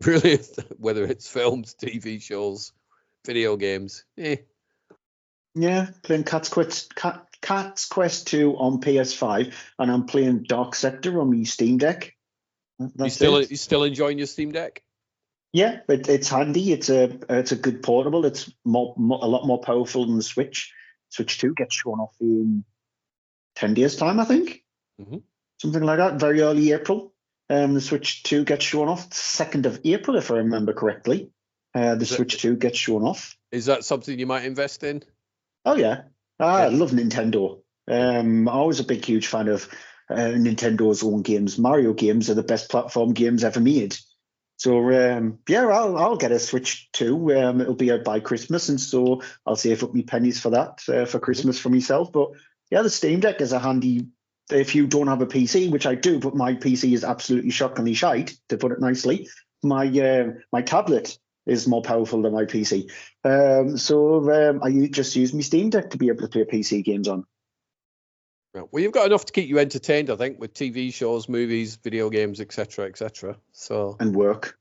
Speaker 1: really, whether it's films, TV shows, video games.
Speaker 2: Yeah, playing Cat's Quest 2 on PS5, and I'm playing Dark Sector on my Steam Deck.
Speaker 1: You still enjoying your Steam Deck?
Speaker 2: Yeah, it's handy. It's a good portable. It's a lot more powerful than the Switch. Switch 2 gets shown off in 10 days' time, I think.
Speaker 1: Mm-hmm.
Speaker 2: Something like that, very early April. The Switch 2 gets shown off 2nd of April, if I remember correctly. Switch 2 gets shown off.
Speaker 1: Is that something you might invest in?
Speaker 2: Oh, yeah. I love Nintendo. I was a big, huge fan of Nintendo's own games. Mario games are the best platform games ever made. So, I'll get a Switch 2. It'll be out by Christmas, and so I'll save up my pennies for that for Christmas for myself. But, yeah, the Steam Deck is a handy, if you don't have a PC, which I do, but my PC is absolutely shockingly shite, to put it nicely. My tablet is more powerful than my PC. I just use my Steam Deck to be able to play PC games on.
Speaker 1: Well, you've got enough to keep you entertained, I think, with TV shows, movies, video games, etc., etc. So
Speaker 2: and work,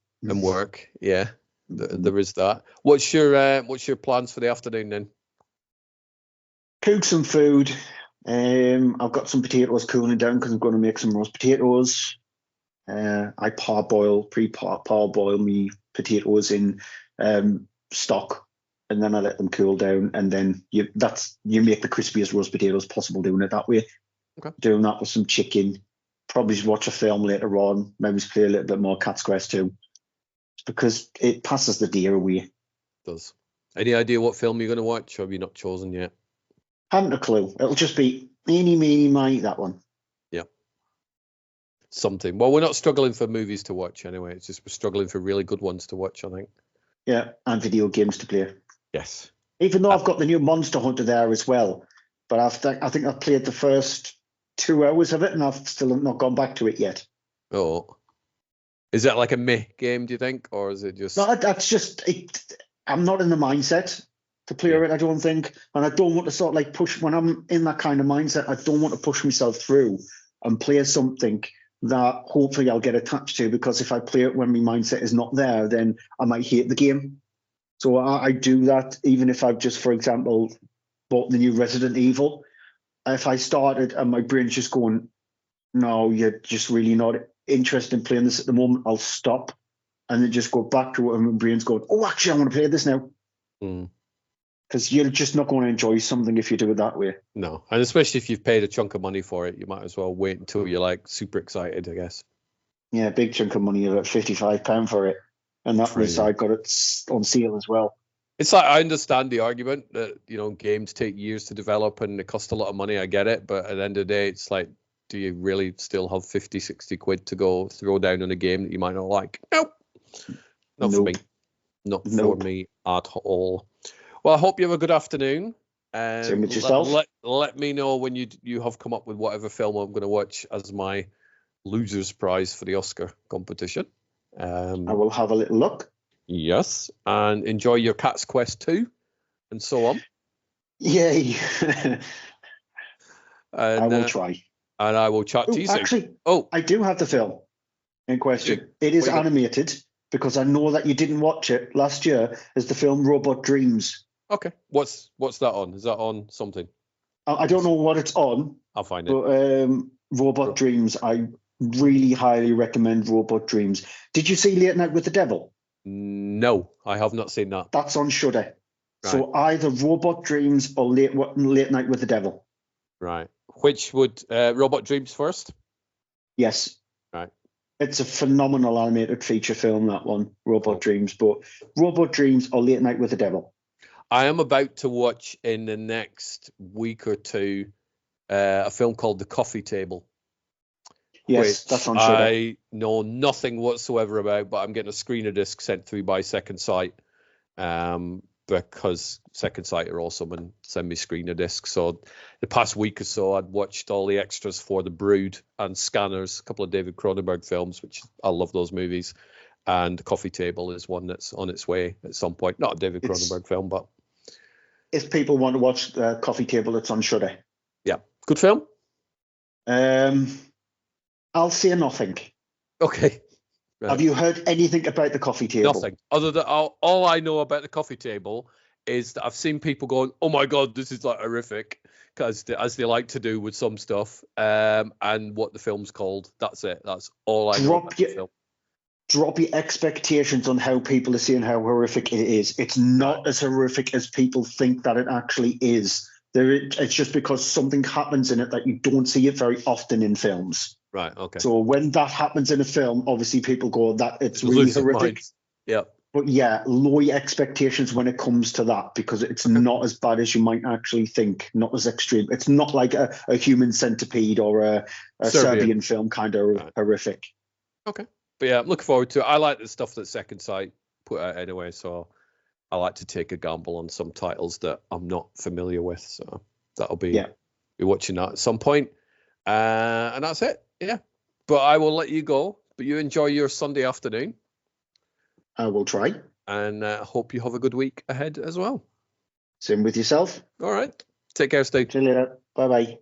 Speaker 1: yeah, there is that. What's your plans for the afternoon then?
Speaker 2: Cook some food. I've got some potatoes cooling down because I'm going to make some roast potatoes. I pre-parboil me potatoes in stock, and then I let them cool down, and then you make the crispiest roast potatoes possible doing it that way.
Speaker 1: Okay.
Speaker 2: Doing that with some chicken. Probably just watch a film later on. Maybe play a little bit more Cat's Quest 2, because it passes the day away. It
Speaker 1: does. Any idea what film you're going to watch, or have you not chosen yet?
Speaker 2: Haven't a clue. It'll just be eeny, meeny, miny, that one.
Speaker 1: Yeah. Something. Well, we're not struggling for movies to watch anyway. It's just we're struggling for really good ones to watch, I think.
Speaker 2: Yeah, and video games to play.
Speaker 1: Yes.
Speaker 2: Even though I've got the new Monster Hunter there as well, but I think I've played the first 2 hours of it, and I've still not gone back to it yet.
Speaker 1: Oh. Is that like a meh game, do you think, or is it just?
Speaker 2: No, that's just it. I'm not in the mindset to play it, I don't think, and I don't want to sort of like push when I'm in that kind of mindset. I don't want to push myself through and play something that hopefully I'll get attached to, because if I play it when my mindset is not there, then I might hate the game. So I do that even if I've just, for example, bought the new Resident Evil. If I started and my brain's just going, no, you're just really not interested in playing this at the moment, I'll stop and then just go back to it, and my brain's going, oh, actually, I want to play this now. Because you're just not going to enjoy something if you do it that way.
Speaker 1: No, and especially if you've paid a chunk of money for it, you might as well wait until you're like super excited, I guess.
Speaker 2: Yeah, big chunk of money, about £55 for it. And that was, I got it on sale as well.
Speaker 1: It's like, I understand the argument that, games take years to develop and it costs a lot of money. I get it. But at the end of the day, it's like, do you really still have 50, 60 quid to go throw down on a game that you might not like? Nope. Not for me. Not for me at all. Well, I hope you have a good afternoon.
Speaker 2: Same with yourself.
Speaker 1: Let me know when you have come up with whatever film I'm going to watch as my loser's prize for the Oscar competition.
Speaker 2: I will have a little look.
Speaker 1: Yes, and enjoy your Cat's Quest 2 and so on.
Speaker 2: Yay. I will try.
Speaker 1: And I will chat to you soon.
Speaker 2: Actually, I do have the film in question. It is animated, because I know that you didn't watch it last year, as the film Robot Dreams.
Speaker 1: Okay. What's that on? Is that on something?
Speaker 2: I don't know what it's on.
Speaker 1: I'll find
Speaker 2: it. But Robot Dreams, I really highly recommend Robot Dreams. Did you see Late Night with the Devil?
Speaker 1: No, I have not seen that.
Speaker 2: That's on Shudder. Right. So either Robot Dreams or Late Night with the Devil.
Speaker 1: Right. Which would Robot Dreams first?
Speaker 2: Yes.
Speaker 1: Right.
Speaker 2: It's a phenomenal animated feature film, that one, Robot Dreams. But Robot Dreams or Late Night with the Devil.
Speaker 1: I am about to watch in the next week or two a film called The Coffee Table.
Speaker 2: Yes, that's on Shudder.
Speaker 1: I know nothing whatsoever about, but I'm getting a screener disc sent through by Second Sight, because Second Sight are awesome and send me screener discs. So the past week or so, I'd watched all the extras for The Brood and Scanners, a couple of David Cronenberg films, which I love those movies. And Coffee Table is one that's on its way at some point. Not a David Cronenberg film, but
Speaker 2: if people want to watch Coffee Table, it's on Shudder.
Speaker 1: Yeah, good film.
Speaker 2: I'll say nothing.
Speaker 1: Okay.
Speaker 2: Right. Have you heard anything about the Coffee Table?
Speaker 1: Nothing. Other than all I know about the Coffee Table is that I've seen people going, "Oh my god, this is like horrific," as they like to do with some stuff. And what the film's called. That's it. That's all I know about the film.
Speaker 2: Drop your expectations on how people are saying how horrific it is. It's not as horrific as people think that it actually is. It's just because something happens in it that you don't see it very often in films.
Speaker 1: Right. Okay.
Speaker 2: So when that happens in a film, obviously people go, "That it's really horrific."
Speaker 1: Yeah.
Speaker 2: But yeah, lower your expectations when it comes to that, because it's not as bad as you might actually think. Not as extreme. It's not like a Human Centipede or a Serbian film kind of horrific.
Speaker 1: Okay. But yeah, I'm looking forward to it. I like the stuff that Second Sight put out anyway, so I like to take a gamble on some titles that I'm not familiar with. So that'll be watching that at some point. And that's it. Yeah. But I will let you go. But you enjoy your Sunday afternoon.
Speaker 2: I will try.
Speaker 1: And hope you have a good week ahead as well.
Speaker 2: Same with yourself.
Speaker 1: All right. Take care, Steve.
Speaker 2: See you later. Bye-bye.